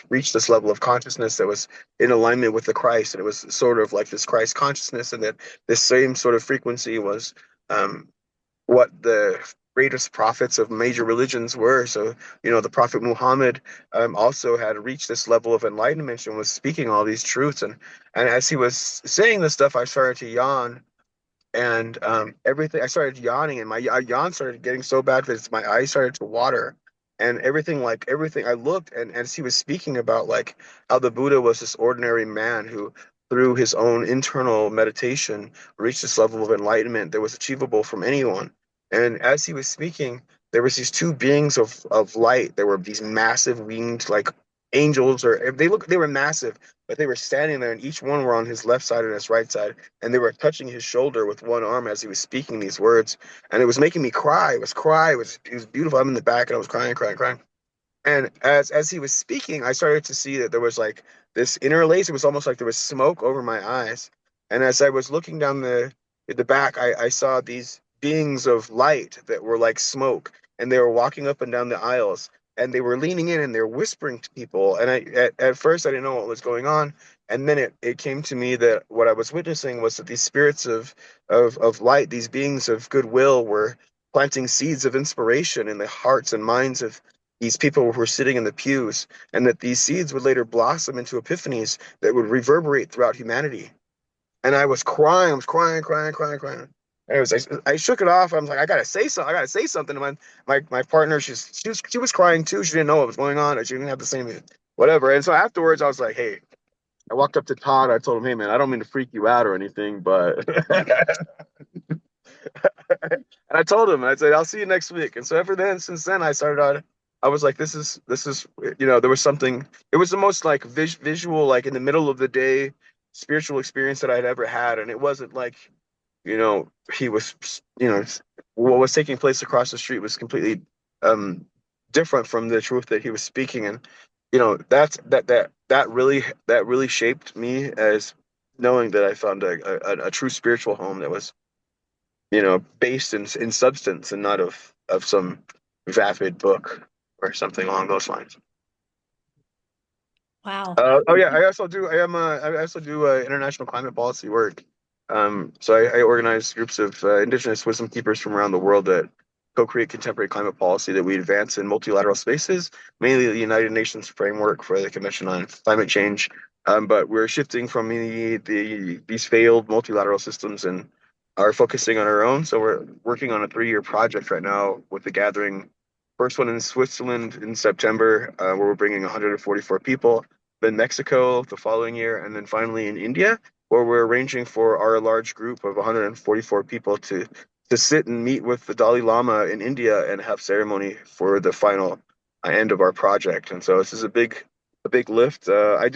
reached this level of consciousness that was in alignment with the Christ, and it was sort of like this Christ consciousness, and that this same sort of frequency was um, what the greatest prophets of major religions were. So, the Prophet Muhammad also had reached this level of enlightenment and was speaking all these truths, and as he was saying this stuff, I started to yawn, and everything, I started yawning, and my yawn started getting so bad that my eyes started to water, and everything I looked, and as he was speaking about like how the Buddha was this ordinary man who through his own internal meditation reached this level of enlightenment that was achievable from anyone. And as he was speaking, there was these two beings of light. There were these massive winged like angels, or they were massive, but they were standing there, and each one were on his left side and his right side, and they were touching his shoulder with one arm as he was speaking these words, and it was making me cry. It was beautiful. I'm in the back, and I was crying, crying, crying. And as he was speaking, I started to see that there was like this interlace. It was almost like there was smoke over my eyes. And as I was looking down the back, I saw these beings of light that were like smoke, and they were walking up and down the aisles, and they were leaning in and they were whispering to people. And at first I didn't know what was going on. And then it came to me that what I was witnessing was that these spirits of light, these beings of goodwill, were planting seeds of inspiration in the hearts and minds of these people who were sitting in the pews, and that these seeds would later blossom into epiphanies that would reverberate throughout humanity. And I was crying, crying, crying, crying. And I shook it off. I was like, I gotta say something. I gotta say something. And my partner, she was crying too. She didn't know what was going on. She didn't have the same whatever. And so afterwards, I was like, hey, I walked up to Todd. I told him, hey man, I don't mean to freak you out or anything, but and I told him, I said, I'll see you next week. And so ever then, since then, I started on. I was like, this is, there was something. It was the most like visual, like in the middle of the day, spiritual experience that I'd ever had, and it wasn't like, he was, what was taking place across the street was completely um different from the truth that he was speaking, and that really shaped me as knowing that I found a true spiritual home that was based in substance and not of some vapid book or something along those lines. Wow. Oh yeah, I also do international climate policy work. So I organize groups of indigenous wisdom keepers from around the world that co-create contemporary climate policy that we advance in multilateral spaces, mainly the United Nations framework for the Convention on Climate Change. But we're shifting from these failed multilateral systems and are focusing on our own. So we're working on a 3-year project right now with the gathering. First one in Switzerland in September, where we're bringing 144 people, then Mexico the following year, and then finally in India, where we're arranging for our large group of 144 people to sit and meet with the Dalai Lama in India and have ceremony for the final end of our project. And so this is a big lift. I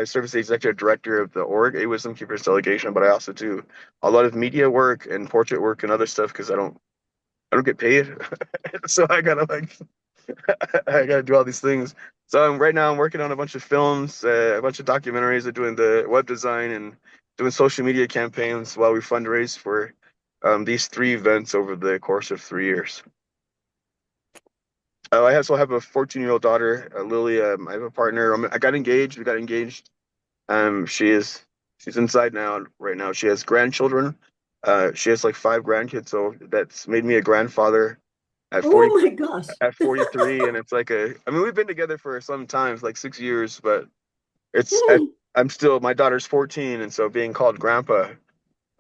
serve as the executive director of the org, A Wisdom Keepers delegation, but I also do a lot of media work and portrait work and other stuff because I don't get paid, so I gotta do all these things. So right now I'm working on a bunch of films, a bunch of documentaries, and doing the web design and doing social media campaigns while we fundraise for these 3 events over the course of 3 years. I also have a 14-year-old daughter, Lily. I have a partner. I got engaged. We got engaged. She's inside now. Right now, she has grandchildren. She has like 5 grandkids, so that's made me a grandfather at 40 Oh my gosh. at 43, and it's like I mean, we've been together for some time, like 6 years, but it's I'm still, my daughter's 14, and so being called grandpa,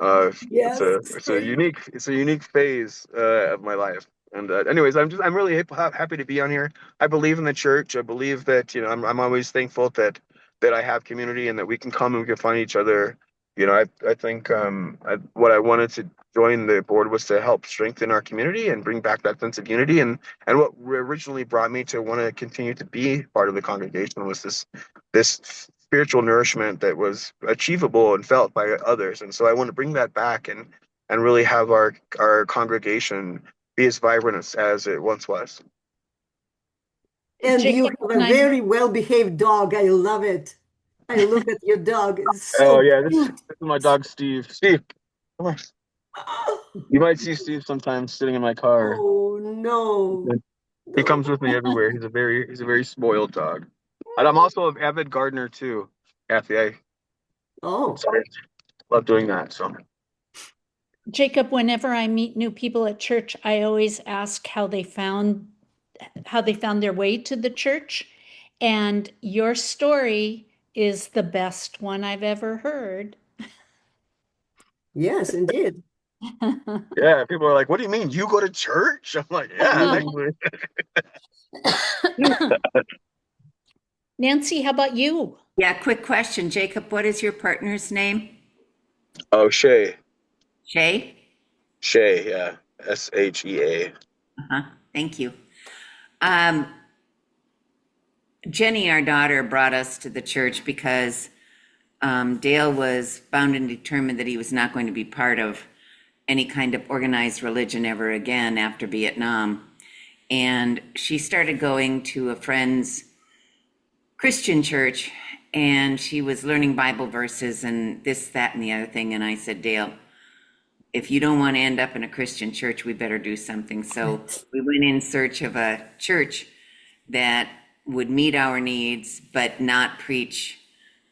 it's Yes, a it's a same. unique phase of my life. And anyways, I'm really happy to be on here. I believe in the church. I believe that I'm always thankful that that I have community and that we can come and we can find each other. I think what I wanted to join the board was to help strengthen our community and bring back that sense of unity. And what originally brought me to want to continue to be part of the congregation was this spiritual nourishment that was achievable and felt by others. And so I want to bring that back and really have our congregation be as vibrant as it once was. And you Jacob, have when a very well-behaved dog. I love it. I look at your dog. It's Oh so yeah, this cute. is my dog Steve. Steve, come on. You might see Steve sometimes sitting in my car. Oh no. He No. comes with me everywhere. He's a very spoiled dog. And I'm also an avid gardener too, Kathy. Oh, I love doing that. So Jacob, whenever I meet new people at church, I always ask how they found their way to the church. And your story is the best one I've ever heard. yes, indeed. yeah, people are like, "What do you mean you go to church?" I'm like, "Yeah, actually." Nancy, how about you? Yeah, quick question. Jacob, what is your partner's name? Oh, Shay, Shay? Shay, yeah, Shea. Uh-huh. Thank you. Um, Jenny, our daughter, brought us to the church because Dale was bound and determined that he was not going to be part of any kind of organized religion ever again after Vietnam. And she started going to a friend's Christian church, and she was learning Bible verses and this, that, and the other thing. And I said, Dale, if you don't want to end up in a Christian church, we better do something. So we went in search of a church that would meet our needs, but not preach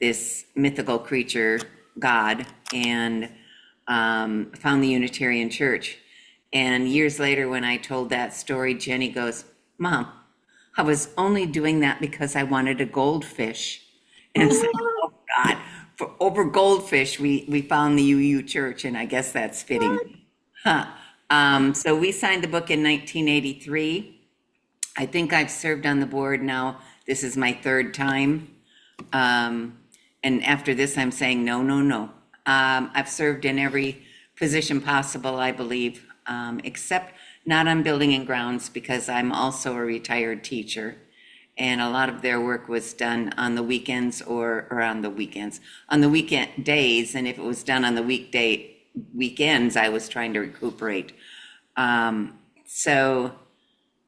this mythical creature, God, and found the Unitarian Church. And years later, when I told that story, Jenny goes, Mom, I was only doing that because I wanted a goldfish. And it's like, oh God, for over goldfish, we found the UU Church, and I guess that's fitting. Huh. So we signed the book in 1983. I think I've served on the board now. This is my third time. And after this, I'm saying no, no, no. I've served in every position possible, I believe, except not on building and grounds because I'm also a retired teacher. And a lot of their work was done on the weekends or on the weekends, on the weekend days. And if it was done on the weekends, I was trying to recuperate. So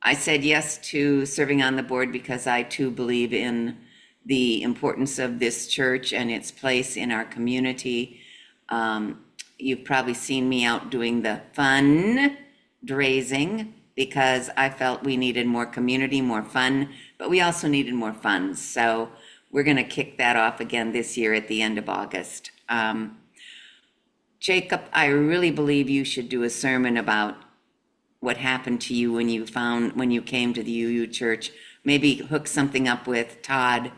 I said yes to serving on the board because I too believe in the importance of this church and its place in our community. You've probably seen me out doing the fundraising because I felt we needed more community, more fun, but we also needed more funds. So we're going to kick that off again this year at the end of August. Jacob, I really believe you should do a sermon about what happened to you when you came to the UU Church. Maybe hook something up with Todd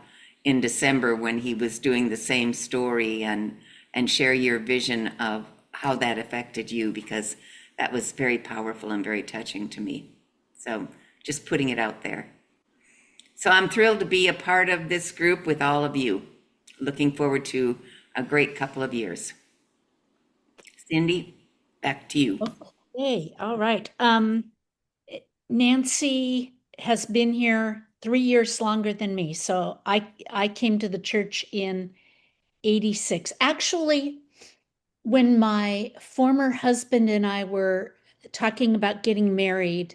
in December when he was doing the same story and share your vision of how that affected you, because that was very powerful and very touching to me. So just putting it out there. So I'm thrilled to be a part of this group with all of you. Looking forward to a great couple of years. Cindy, back to you. Okay, all right. Nancy has been here 3 years longer than me. So I came to the church in 86. Actually, when my former husband and I were talking about getting married,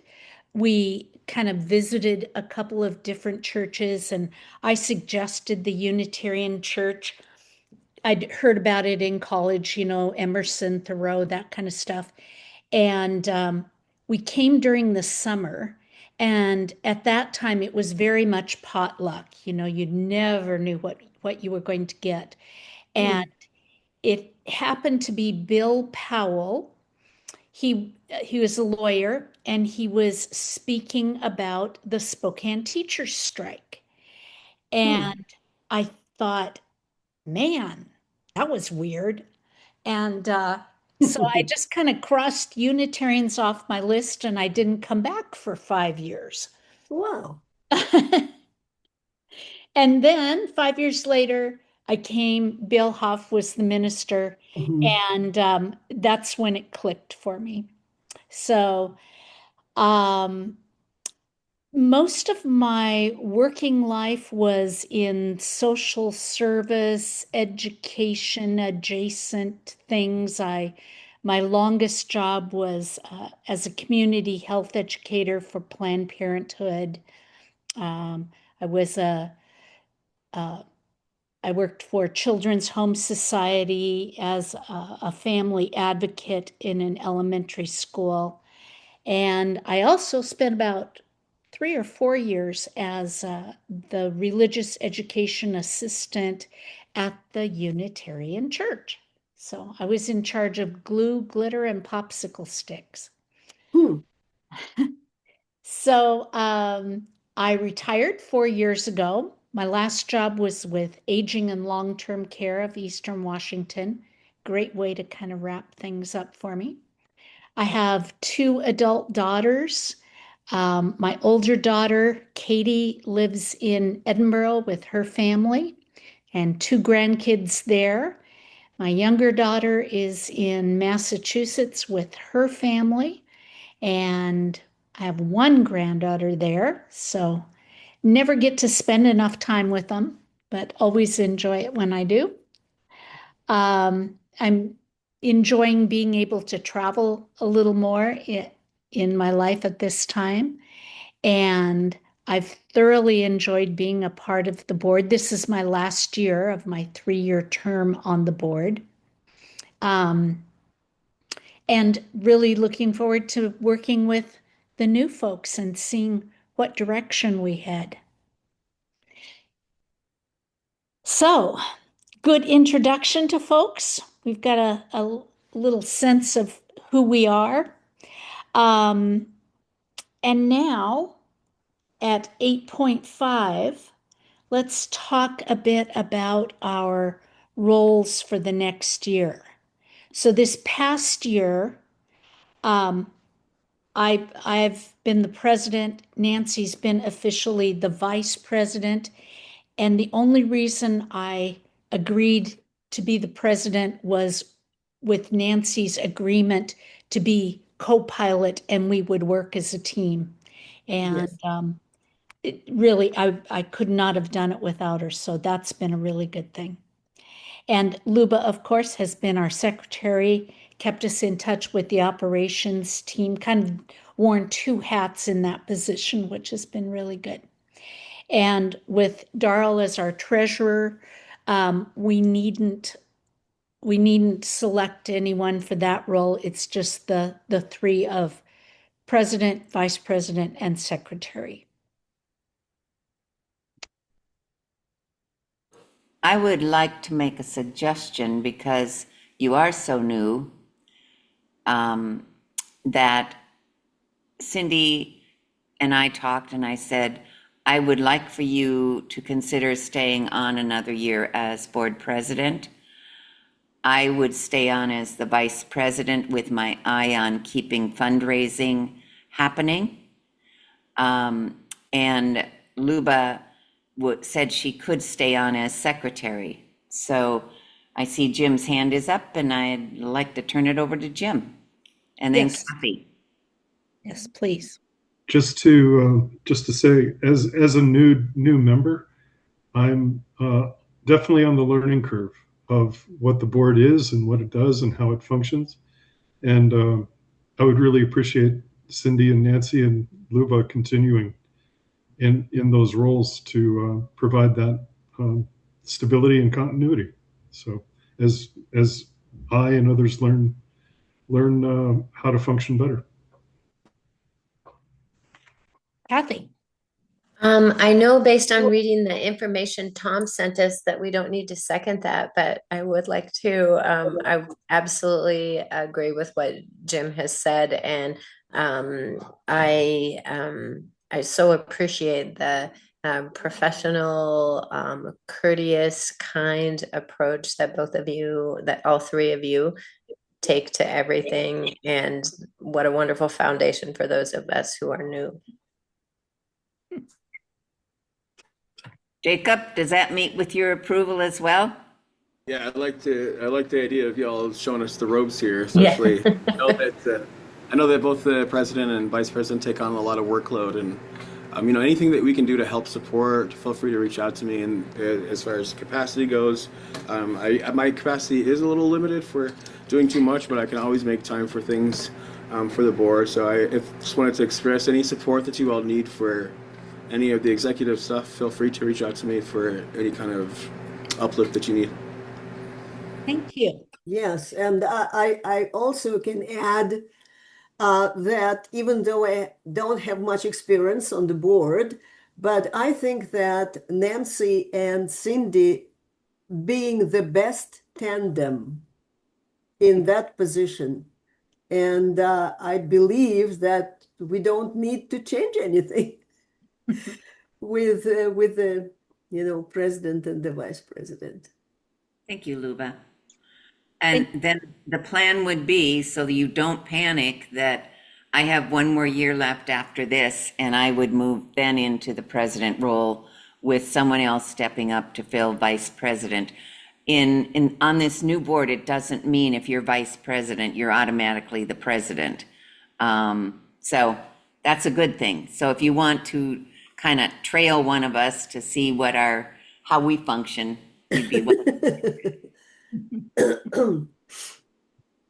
we kind of visited a couple of different churches, and I suggested the Unitarian Church. I'd heard about it in college, Emerson, Thoreau, that kind of stuff. And we came during the summer. And at that time, it was very much potluck. You never knew what you were going to get. And it happened to be Bill Powell. He was a lawyer, and he was speaking about the Spokane teachers strike. And I thought, man, that was weird. And so I just kind of crossed Unitarians off my list, and I didn't come back for 5 years. Wow. And then 5 years later, Bill Huff was the minister, Mhm. and that's when it clicked for me. So, um, most of my working life was in social service, education adjacent things. My longest job was as a community health educator for Planned Parenthood. Um, I was uh, I worked for Children's Home Society as a family advocate in an elementary school. And I also spent about 3 or 4 years as the religious education assistant at the Unitarian Church. So I was in charge of glue, glitter, and popsicle sticks. Hmm. So I retired 4 years ago. My last job was with Aging and Long-Term Care of Eastern Washington. Great way to kind of wrap things up for me. I have two adult daughters. My older daughter, Katie, lives in Edinburgh with her family and two grandkids there. My younger daughter is in Massachusetts with her family, and I have one granddaughter there. So never get to spend enough time with them, but always enjoy it when I do. I'm enjoying being able to travel a little more in my life at this time. And I've thoroughly enjoyed being a part of the board. This is my last year of my 3-year term on the board. Um, and really looking forward to working with the new folks and seeing what direction we head. So, good introduction to folks. We've got a little sense of who we are. Um, and now at 8.5, let's talk a bit about our roles for the next year. So this past year, um, I've been the president. Nancy's been officially the vice president. And the only reason I agreed to be the president was with Nancy's agreement to be co-pilot and we would work as a team. And Yes. I could not have done it without her. So that's been a really good thing. And Luba, of course, has been our secretary, kept us in touch with the operations team, kind of worn two hats in that position, which has been really good. And with Darrell as our treasurer, we needn't select anyone for that role. It's just the three of president, vice president, and secretary. I would like to make a suggestion because you are so new, that Cindy and I talked and I said, I would like for you to consider staying on another year as board president. I would stay on as the vice president with my eye on keeping fundraising happening. And Luba said she could stay on as secretary. So I see Jim's hand is up and I'd like to turn it over to Jim. And then Yes. Kathy. Yes, please. Just to say, as a new member, I'm definitely on the learning curve of what the board is and what it does and how it functions. And I would really appreciate Cindy and Nancy and Luba continuing in those roles to provide that stability and continuity. So as I and others learn how to function better. Kathy. I know based on reading the information Tom sent us that we don't need to second that, but I would like to. I absolutely agree with what Jim has said, and I so appreciate the professional, courteous, kind approach that that all three of you take to everything, and what a wonderful foundation for those of us who are new. Jacob, does that meet with your approval as well? Yeah, I like the idea of y'all showing us the ropes here, Yeah. especially I know that both the president and vice president take on a lot of workload, and anything that we can do to help support, feel free to reach out to me. And as far as capacity goes, my capacity is a little limited for doing too much, but I can always make time for things for the board. So just wanted to express any support that you all need for any of the executive stuff. Feel free to reach out to me for any kind of uplift that you need. Thank you. Yes, and I also can add that even though I don't have much experience on the board, but I think that Nancy and Cindy being the best tandem in that position. And I believe that we don't need to change anything with the president and the vice president. Thank you, Luba. And then the plan would be, so that you don't panic, that I have one more year left after this, and I would move then into the president role with someone else stepping up to fill vice president. On this new board, it doesn't mean if you're vice president, you're automatically the president. So that's a good thing. So if you want to kind of trail one of us to see how we function, you'd be welcome.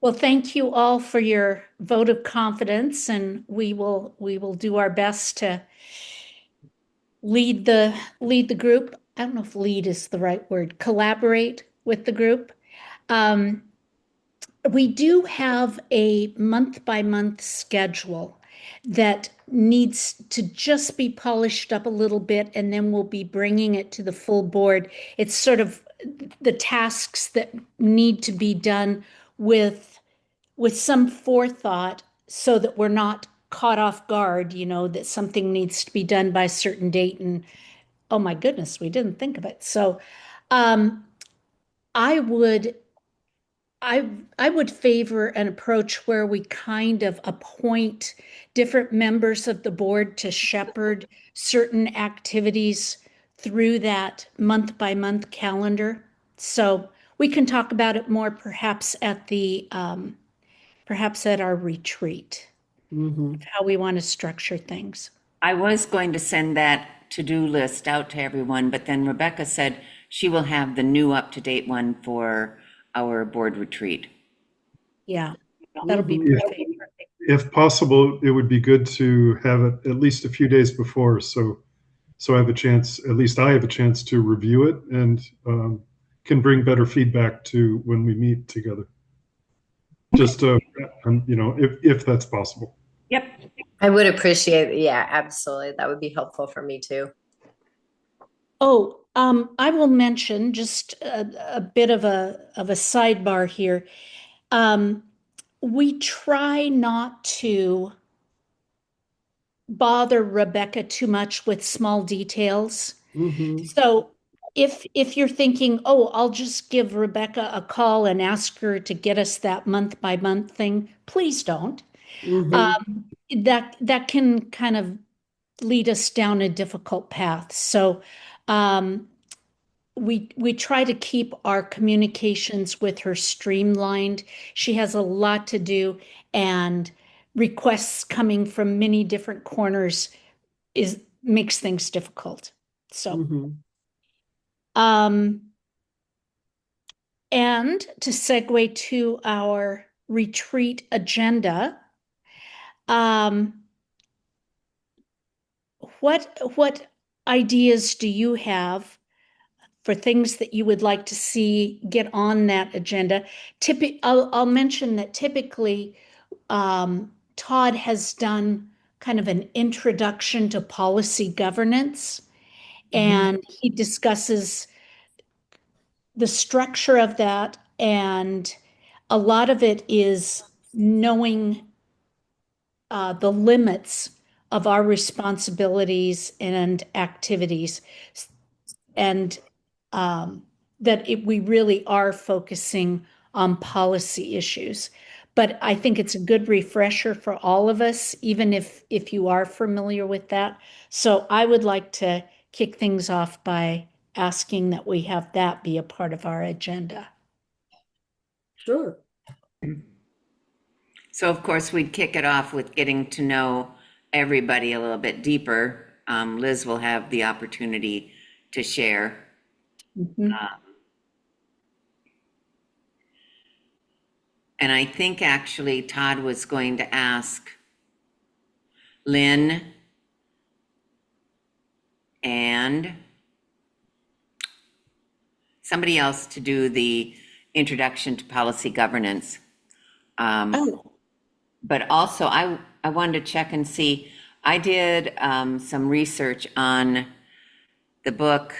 Well, thank you all for your vote of confidence, and we will do our best to lead the group. I don't know if lead is the right word. Collaborate with the group. We do have a month-by-month schedule that needs to just be polished up a little bit, and then we'll be bringing it to the full board. It's sort of the tasks that need to be done with some forethought so that we're not caught off guard, that something needs to be done by a certain date and oh my goodness, we didn't think of it. So I would I would favor an approach where we kind of appoint different members of the board to shepherd certain activities through that month by month calendar. So we can talk about it more perhaps perhaps at our retreat, how we want to structure things. I was going to send that to-do list out to everyone, but then Rebecca said she will have the new up-to-date one for our board retreat. Yeah, that'll be If- perfect. If possible, it would be good to have it at least a few days before, so I have a chance, at least I have a chance to review it and can bring better feedback to when we meet together. Just if that's possible. Yep. I would appreciate, yeah, absolutely. That would be helpful for me too. Oh, I will mention just a bit of a sidebar here. We try not to bother Rebecca too much with small details. So if you're thinking, oh, I'll just give Rebecca a call and ask her to get us that month by month thing, please don't. That can kind of lead us down a difficult path. So we try to keep our communications with her streamlined. She has a lot to do, and requests coming from many different corners makes things difficult. So and to segue to our retreat agenda, what ideas do you have for things that you would like to see get on that agenda? I'll mention that typically Todd has done kind of an introduction to policy governance, and he discusses the structure of that, and a lot of it is knowing the limits of our responsibilities and activities, and we really are focusing on policy issues. But I think it's a good refresher for all of us, even if you are familiar with that. So I would like to kick things off by asking that we have that be a part of our agenda. Sure. So of course, we'd kick it off with getting to know everybody a little bit deeper. Liz will have the opportunity to share. Mhm. And I think actually Todd was going to ask Lynn and somebody else to do the introduction to policy governance. Oh, But also, I wanted to check and see, I did some research on the book.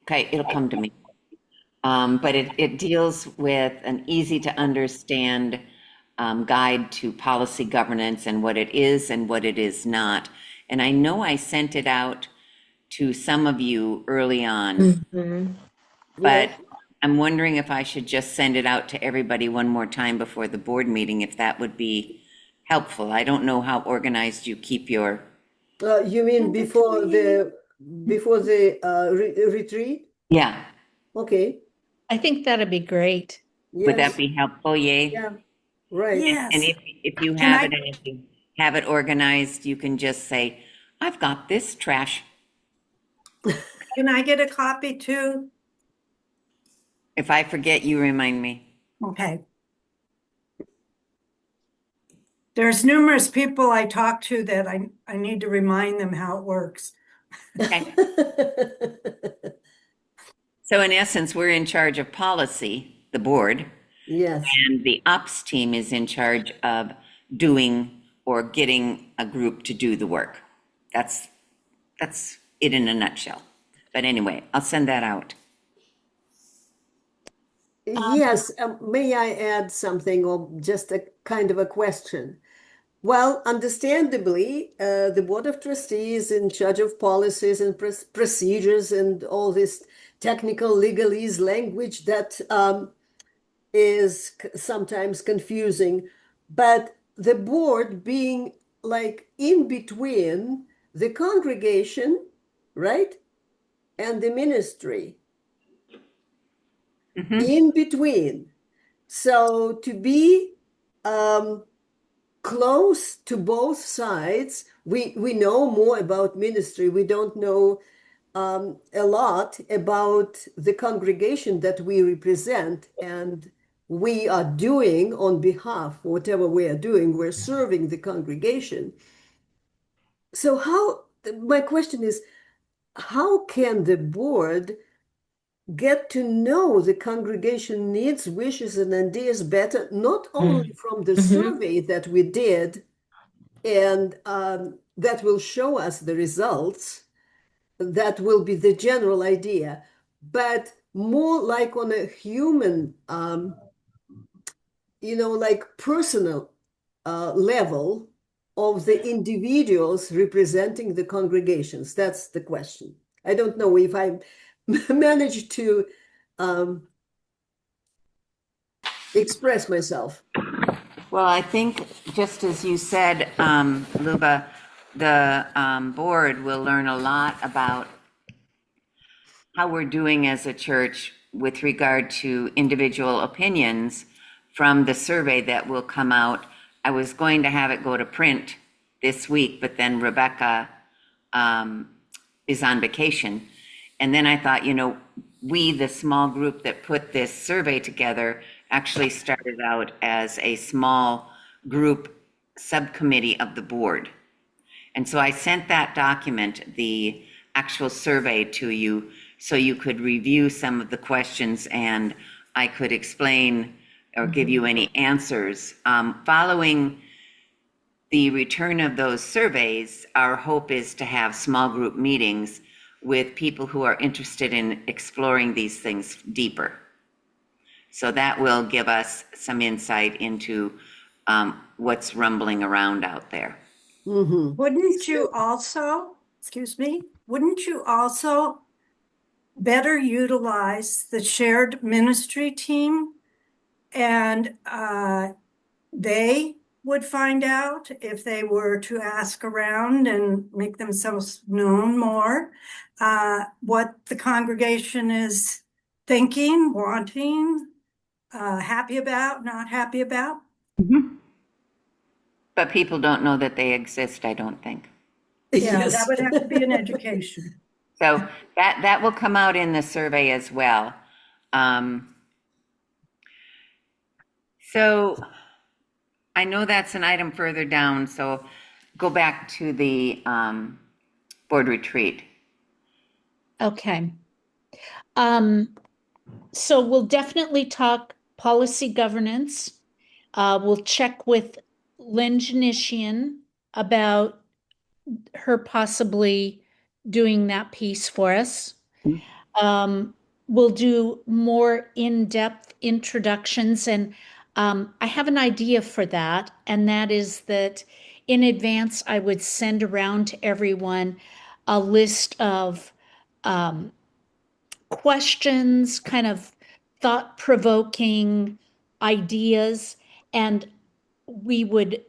Okay, it'll come to me. But it deals with an easy to understand guide to policy governance and what it is and what it is not. And I know I sent it out to some of you early on, but Yes. I'm wondering if I should just send it out to everybody one more time before the board meeting, if that would be helpful. I don't know how organized you keep your, You mean before the retreat? yeah, Okay. I think that'd be great. would that Yes. be helpful, Yay? Yeah. Right. And Yes. if you Can have I, it and if you have it organized, you can just say, I've got this trash. can I get a copy too? If I forget, you remind me. Okay. There's numerous people I talk to that I need to remind them how it works. Okay. So in essence, we're in charge of policy, the board, Yes. and the ops team is in charge of doing or getting a group to do the work. That's it in a nutshell. But anyway, I'll send that out. Yes. May I add something or just a kind of a question? Well, understandably, the Board of Trustees in charge of policies and procedures and all this technical legalese language that is sometimes confusing. But the board being like in between the congregation, right? And the ministry, in between. So to be close to both sides. We know more about ministry. We don't know a lot about the congregation that we represent, and we are doing on behalf, whatever we are doing, we're serving the congregation. So my question is, how can the board get to know the congregation needs, wishes, and ideas better, not only from the survey that we did, and that will show us the results. That will be the general idea, but more like on a human, like personal level of the individuals representing the congregations. That's the question. I don't know if I managed to express myself. Well, I think just as you said, Luba, the board will learn a lot about how we're doing as a church with regard to individual opinions from the survey that will come out. I was going to have it go to print this week, but then Rebecca is on vacation. And then I thought, we, the small group that put this survey together, actually started out as a small group subcommittee of the board. And so I sent that document, the actual survey, to you so you could review some of the questions and I could explain or give you any answers. Following the return of those surveys, our hope is to have small group meetings with people who are interested in exploring these things deeper. So that will give us some insight into what's rumbling around out there. Wouldn't you also, excuse me, wouldn't you also better utilize the shared ministry team? And they would find out if they were to ask around and make themselves known more, what the congregation is thinking, wanting, happy about, not happy about. Mhm. But people don't know that they exist, I don't think. Yeah, Yes. that would have to be an education. So that will come out in the survey as well. So I know that's an item further down, so go back to the board retreat. Okay. So we'll definitely talk policy governance. We'll check with Lynn Janician about her possibly doing that piece for us. We'll do more in-depth introductions, and I have an idea for that, and that is that in advance I would send around to everyone a list of questions, kind of thought-provoking ideas, and we would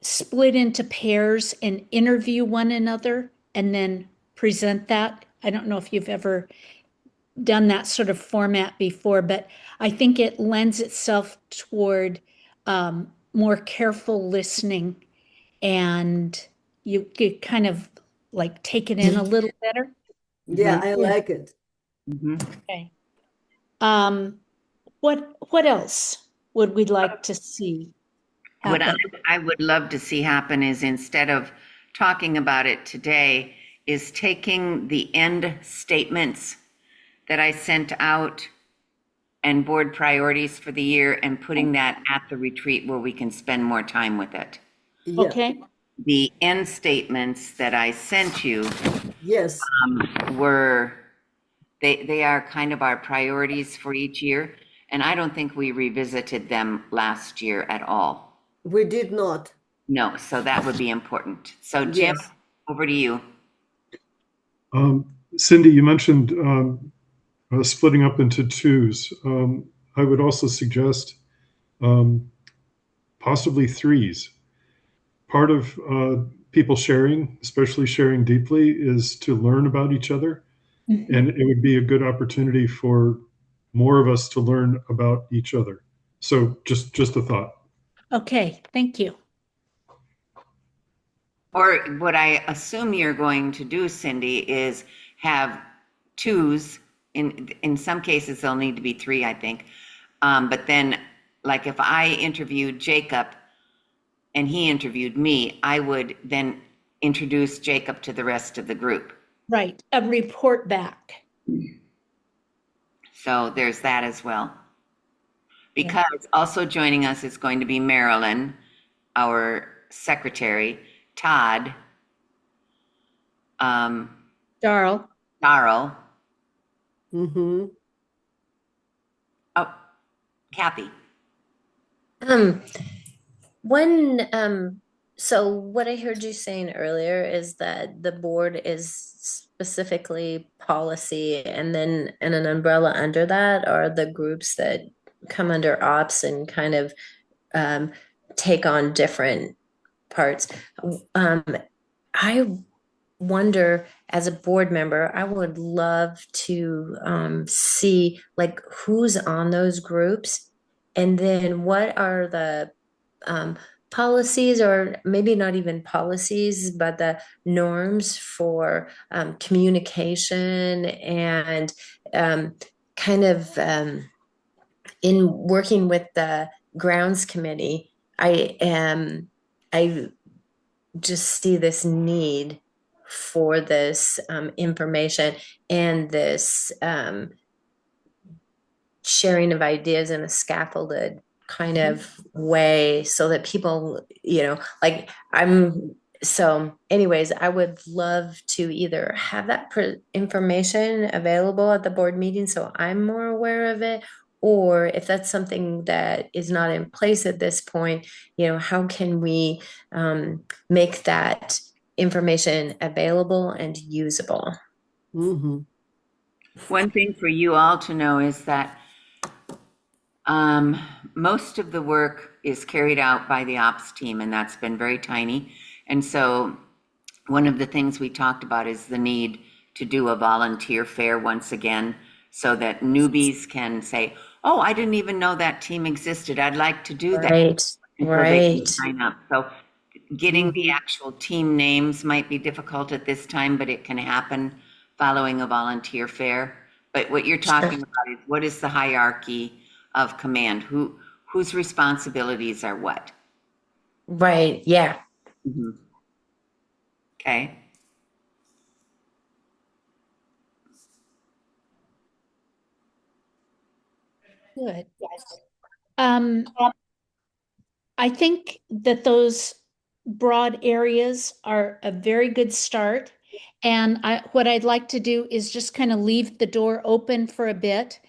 split into pairs and interview one another and then present that. I don't know if you've ever done that sort of format before, but I think it lends itself toward more careful listening, and you get kind of like take it in a little better. Yeah, Mhm. I like it. Mhm. Okay. What else would we like to see What happen? I would love to see happen is, instead of talking about it today, is taking the end statements that I sent out and board priorities for the year and putting that at the retreat where we can spend more time with it. Yeah. Okay. The end statements that I sent you Yes. were, they are kind of our priorities for each year. And I don't think we revisited them last year at all. We did not. No, so that would be important. So Jim, Yes. over to you. Cindy, you mentioned splitting up into twos. I would also suggest um, possibly threes. Part of people sharing, especially sharing deeply, is to learn about each other. Mhm. And it would be a good opportunity for more of us to learn about each other. So just a thought. Okay, thank you. Or what I assume you're going to do, Cindy, is have twos. In some cases, there'll need to be three, I think. But then, like if I interviewed Jacob and he interviewed me, I would then introduce Jacob to the rest of the group. Right, a report back. So there's that as well. Because also joining us is going to be Marilyn, our secretary, Todd, Darrell. Darrell, Mm-hmm. oh, Kathy. Um, One, so what I heard you saying earlier is that the board is specifically policy, and then and an umbrella under that are the groups that come under ops and kind of take on different parts. Um, I wonder, as a board member, I would love to see like who's on those groups, and then what are the um, policies, or maybe not even policies, but the norms for communication and kind of in working with the grounds committee. I just see this need for this information and this sharing of ideas in a scaffolded kind of way, so that people, like so anyways, I would love to either have that information available at the board meeting so I'm more aware of it, or if that's something that is not in place at this point, how can we make that information available and usable? Mm-hmm. One thing for you all to know is that most of the work is carried out by the ops team, and that's been very tiny. And so one of the things we talked about is the need to do a volunteer fair once again, so that newbies can say, oh, I didn't even know that team existed. I'd like to do that. Right, And so they can right. sign up. So getting the actual team names might be difficult at this time, but it can happen following a volunteer fair. But what you're talking about is, what is the hierarchy of command? Whose responsibilities are what? Right, yeah. Okay. Good. I think that those broad areas are a very good start. And what I'd like to do is just kind of leave the door open for a bit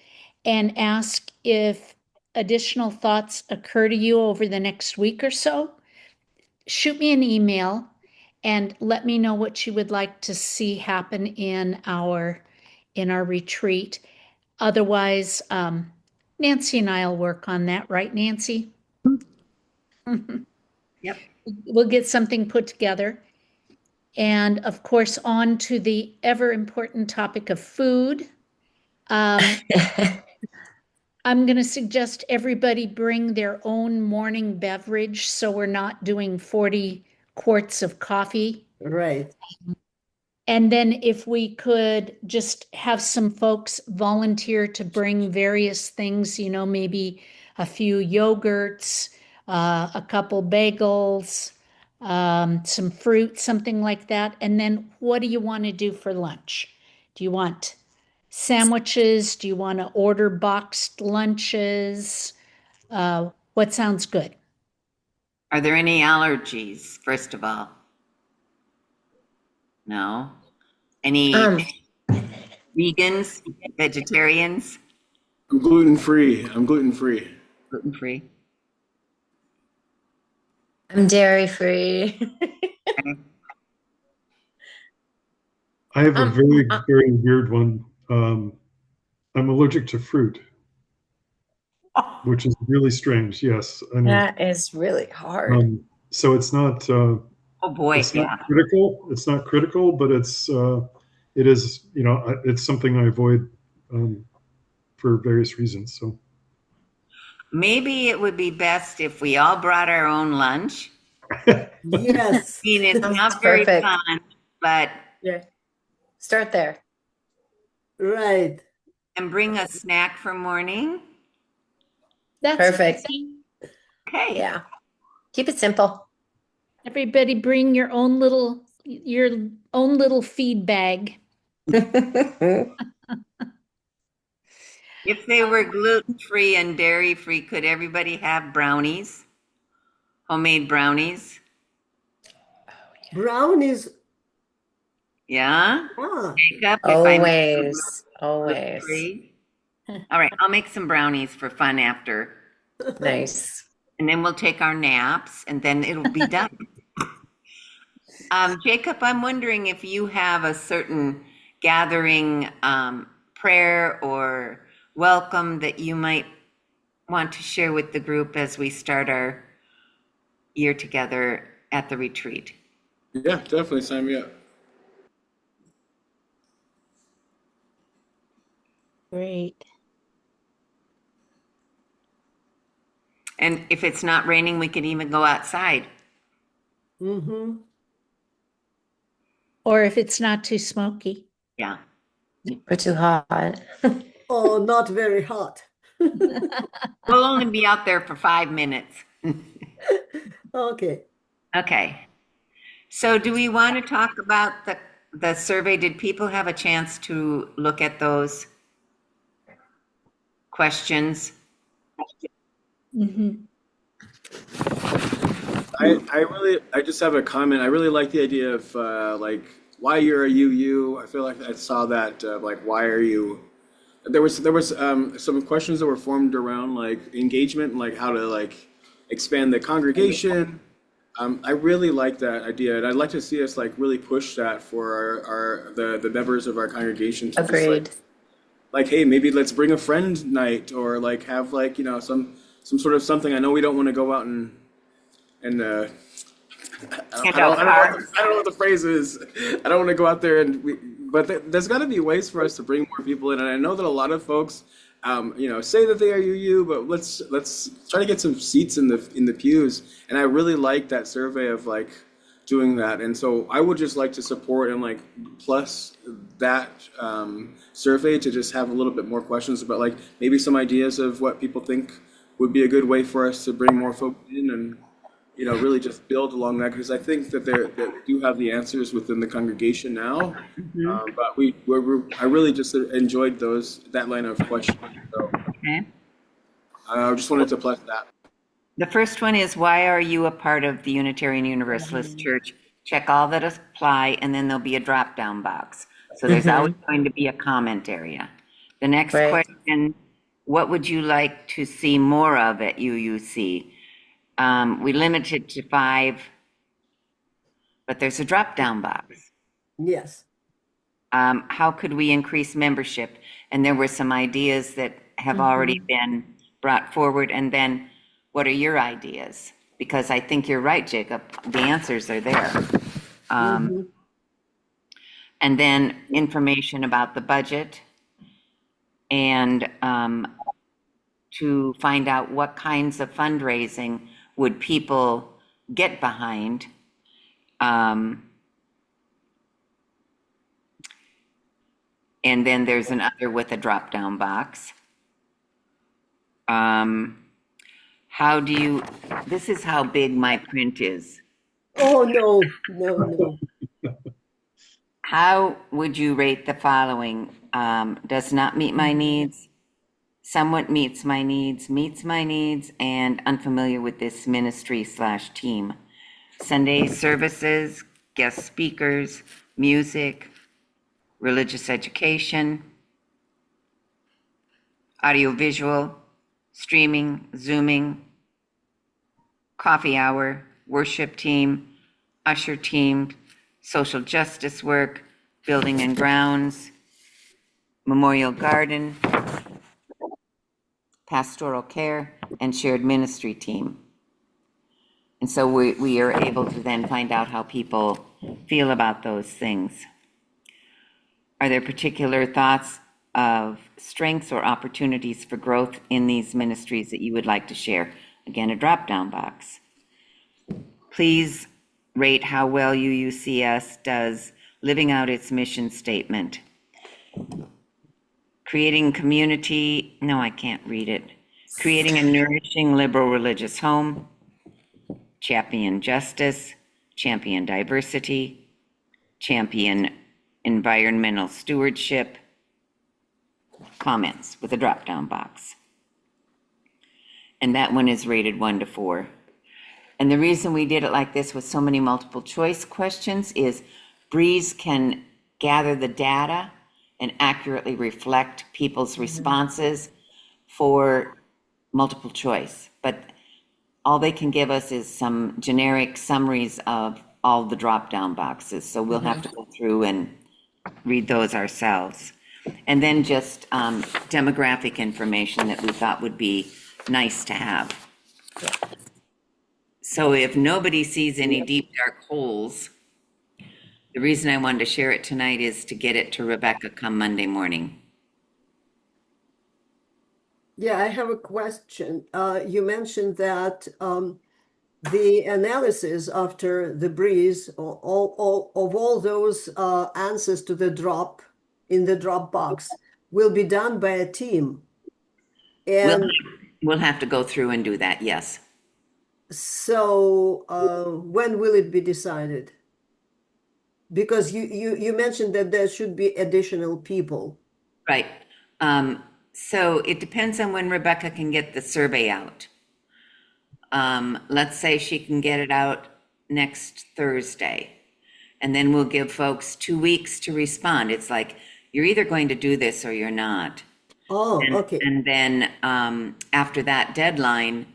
and ask if additional thoughts occur to you over the next week or so. Shoot me an email and let me know what you would like to see happen in our retreat. Otherwise, Nancy and I'll work on that, right, Nancy? Yep. We'll get something put together. And of course, on to the ever important topic of food. I'm going to suggest everybody bring their own morning beverage so we're not doing 40 quarts of coffee. Right. And then if we could just have some folks volunteer to bring various things, maybe a few yogurts, a couple bagels, some fruit, something like that. And then what do you want to do for lunch? Do you want sandwiches? Do you want to order boxed lunches? What sounds good? Are there any allergies, first of all? No. Any vegans, vegetarians, I'm gluten free. I'm gluten free. gluten-free? I'm dairy free. I have a very weird one. I'm allergic to fruit, which is really strange. Yes, I know. That is really hard. So it's not Oh boy, it's not yeah. critical. It's not critical, but it is. It's something I avoid for various reasons. So Maybe it would be best if we all brought our own lunch. Yes. I mean, it's Sounds not very perfect. fun, but Yeah. Start there. Right. and bring a snack for morning. That's Perfect. easy. Okay. Yeah. Keep it simple. Everybody bring your own little feed bag. If they were gluten-free and dairy-free, could everybody have brownies? Homemade brownies? Brownies. Yeah? Ah, Jacob, if I make them Always, always. gluten-free? All right, I'll make some brownies for fun after. Nice. And then we'll take our naps and then it'll be done. Jacob, I'm wondering if you have a certain gathering prayer or welcome that you might want to share with the group as we start our year together at the retreat. Yeah, definitely sign me up. Great. And if it's not raining, we could even go outside. mm-hmm. Or if it's not too smoky. Yeah. We're too hot. Oh, not very hot. We'll only be out there for 5 minutes. Okay. Okay. So do we want to talk about the survey? Did people have a chance to look at those questions? Mhm. I just have a comment. I really like the idea of like why you're a UU. I feel like I saw that like why are you? There was some questions that were formed around like engagement and like how to like expand the congregation. I really like that idea, and I'd like to see us like really push that for the members of our congregation to just Agreed. like hey, maybe let's bring a friend night or like have like some some sort of something. I know we don't want to go out and Hand out cards. I don't know what the phrase is. I don't want to go out there but there's got to be ways for us to bring more people in. And I know that a lot of folks, say that they are UU, but let's try to get some seats in the pews. And I really like that survey of like doing that. And so I would just like to support and like plus that survey to just have a little bit more questions about like maybe some ideas of what people think would be a good way for us to bring more folks in and really just build along that because I think that we do have the answers within the congregation now, but I really just enjoyed that line of questioning. So Okay. I just wanted to plus that. The first one is, why are you a part of the Unitarian Universalist Church? Check all that apply, and then there'll be a drop-down box. So there's always going to be a comment area. The next Right. question, what would you like to see more of at UUC? We limited to 5, but there's a drop-down box. Yes. How could we increase membership? And there were some ideas that have already been brought forward. And then what are your ideas? Because I think you're right, Jacob. The answers are there. And then information about the budget and to find out what kinds of fundraising would people get behind. And then there's another with a drop-down box. This is how big my print is. Oh, no, no, no. How would you rate the following? Does not meet my needs, somewhat meets my needs, and unfamiliar with this ministry/team. Sunday services, guest speakers, music, religious education, audiovisual, streaming, Zooming, coffee hour, worship team, usher team, social justice work, building and grounds, memorial garden, pastoral care, and shared ministry team. And so we are able to then find out how people feel about those things. Are there particular thoughts of strengths or opportunities for growth in these ministries that you would like to share? Again, a drop-down box. Please rate how well UUCS does living out its mission statement. Creating community, no, I can't read it. Creating a nourishing liberal religious home, champion justice, champion diversity, champion environmental stewardship, comments with a drop-down box. And that one is rated 1 to 4. And the reason we did it like this with so many multiple choice questions is Breeze can gather the data and accurately reflect people's responses for multiple choice. But all they can give us is some generic summaries of all the drop-down boxes. So we'll have to go through and read those ourselves. And then just demographic information that we thought would be nice to have. So if nobody sees any deep, dark holes, the reason I wanted to share it tonight is to get it to Rebecca come Monday morning. Yeah, I have a question. You mentioned that the analysis after the breeze, all of all those answers to the drop in the Dropbox will be done by a team. And We'll have to go through and do that, yes. so when will it be decided? Because you mentioned that there should be additional people. Right. So it depends on when Rebecca can get the survey out. Let's say she can get it out next Thursday, and then we'll give folks 2 weeks to respond. It's like, you're either going to do this or you're not. Oh, okay. And then after that deadline,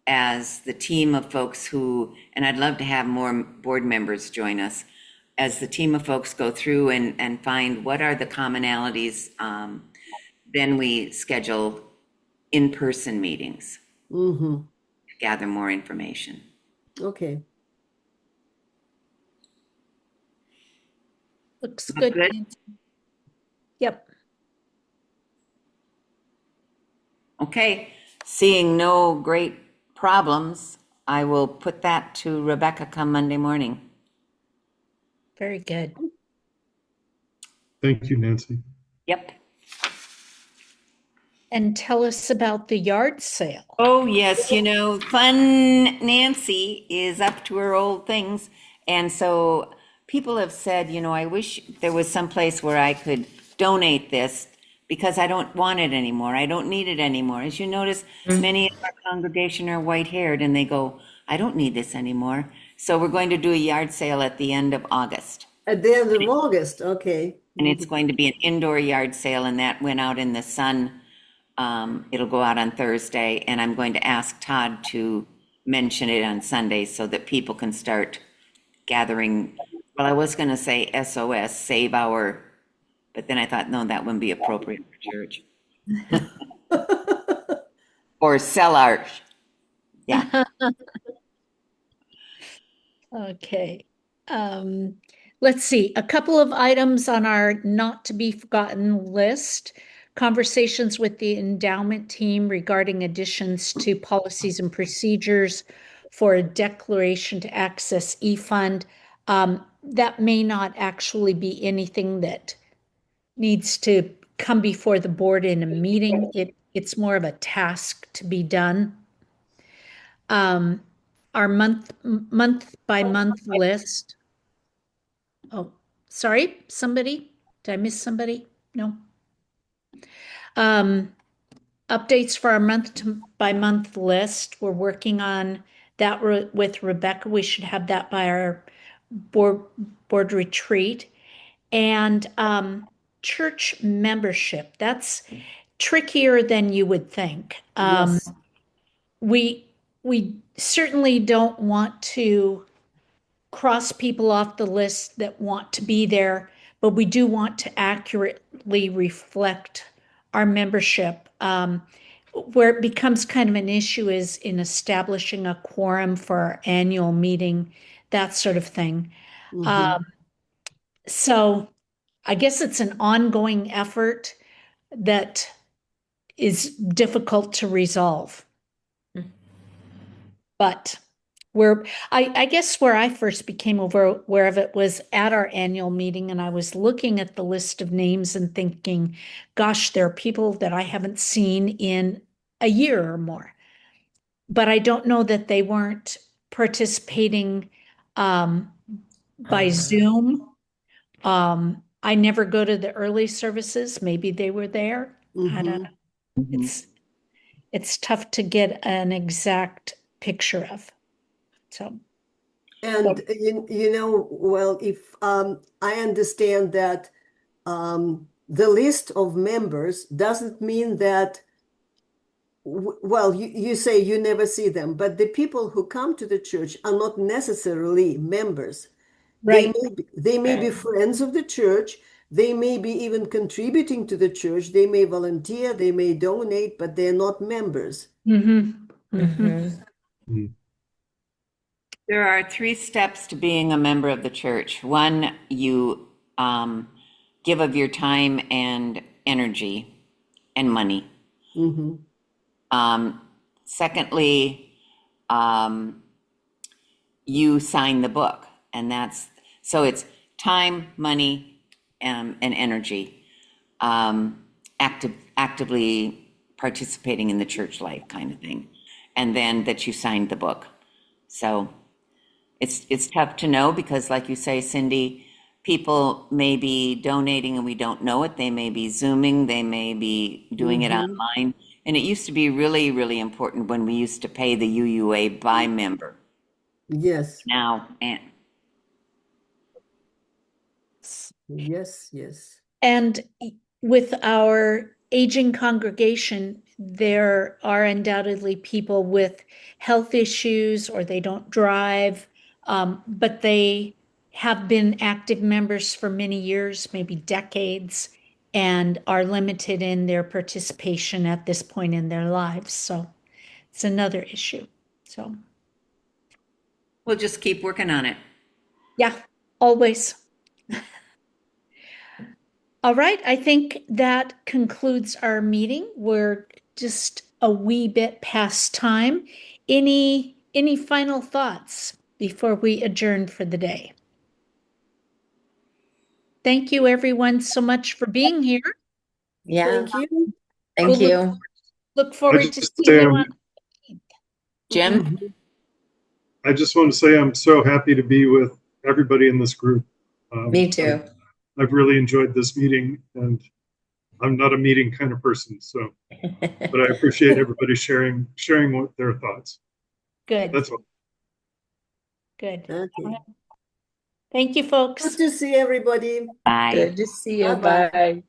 as the team of folks who, and I'd love to have more board members join us, as the team of folks go through and find what are the commonalities, then we schedule in-person meetings. Mm-hmm. gather more information. Okay. Looks Sounds good. good? Yep. Okay, seeing no great problems, I will put that to Rebecca come Monday morning. Very good. Thank you, Nancy. Yep. And tell us about the yard sale. Oh, yes, Fun Nancy is up to her old things. And so people have said, I wish there was some place where I could donate this because I don't want it anymore. I don't need it anymore. As you notice, many of our congregation are white-haired and they go, I don't need this anymore. So we're going to do a yard sale at the end of August. At the end of August, okay. And it's going to be an indoor yard sale, and that went out in the sun. It'll go out on Thursday, and I'm going to ask Todd to mention it on Sunday so that people can start gathering. Well, I was going to say SOS, save our, but then I thought, no, that wouldn't be appropriate for church. Or sell our, yeah. Okay. Let's see, a couple of items on our not to be forgotten list. Conversations with the endowment team regarding additions to policies and procedures for a declaration to access e-fund. That may not actually be anything that needs to come before the board in a meeting. It's more of a task to be done. Our month by month list. Oh, sorry, somebody? Did I miss somebody? No. Updates for our by month list. We're working on that with Rebecca. We should have that by our board retreat. And church membership. That's trickier than you would think. Yes. We certainly don't want to cross people off the list that want to be there, but we do want to accurately reflect our membership. Where it becomes kind of an issue is in establishing a quorum for our annual meeting, that sort of thing. Mm-hmm. So I guess it's an ongoing effort that is difficult to resolve. But I guess where I first became aware of it was at our annual meeting, and I was looking at the list of names and thinking, gosh, there are people that I haven't seen in a year or more. But I don't know that they weren't participating by Zoom. I never go to the early services. Maybe they were there. I don't know. Mm-hmm. It's tough to get an exact picture of. So. And well, if I understand that the list of members doesn't mean that, well, you say you never see them, but the people who come to the church are not necessarily members. Right. They may be friends of the church. They may be even contributing to the church. They may volunteer, they may donate, but they're not members. Mm-hmm. Mm-hmm. Mm. There are 3 steps to being a member of the church. One, you give of your time and energy and money. Mm-hmm. Secondly, you sign the book, and so it's time, money, and energy, actively participating in the church life kind of thing, and then that you signed the book. So it's tough to know because, like you say, Cindy, people may be donating and we don't know it. They may be Zooming, they may be doing it online. And it used to be really, really important when we used to pay the UUA by member. Yes. Now, Yes. And with our aging congregation, there are undoubtedly people with health issues or they don't drive, but they have been active members for many years, maybe decades, and are limited in their participation at this point in their lives. So It's another issue. So, We'll just keep working on it. yeah, always. All right, I think that concludes our meeting. We're just a wee bit past time. Any final thoughts before we adjourn for the day? Thank you, everyone, so much for being here. Yeah, Thank you. thank We'll you. look I forward to just seeing say you on. Jim? Mhm. I just want to say I'm so happy to be with everybody in this group. Me too. I've really enjoyed this meeting, and I'm not a meeting kind of person, so but I appreciate everybody sharing what their thoughts. Good, That's all. good. Okay. Thank you, folks. Good to see everybody. Bye. Good to see you. Bye-bye. Bye.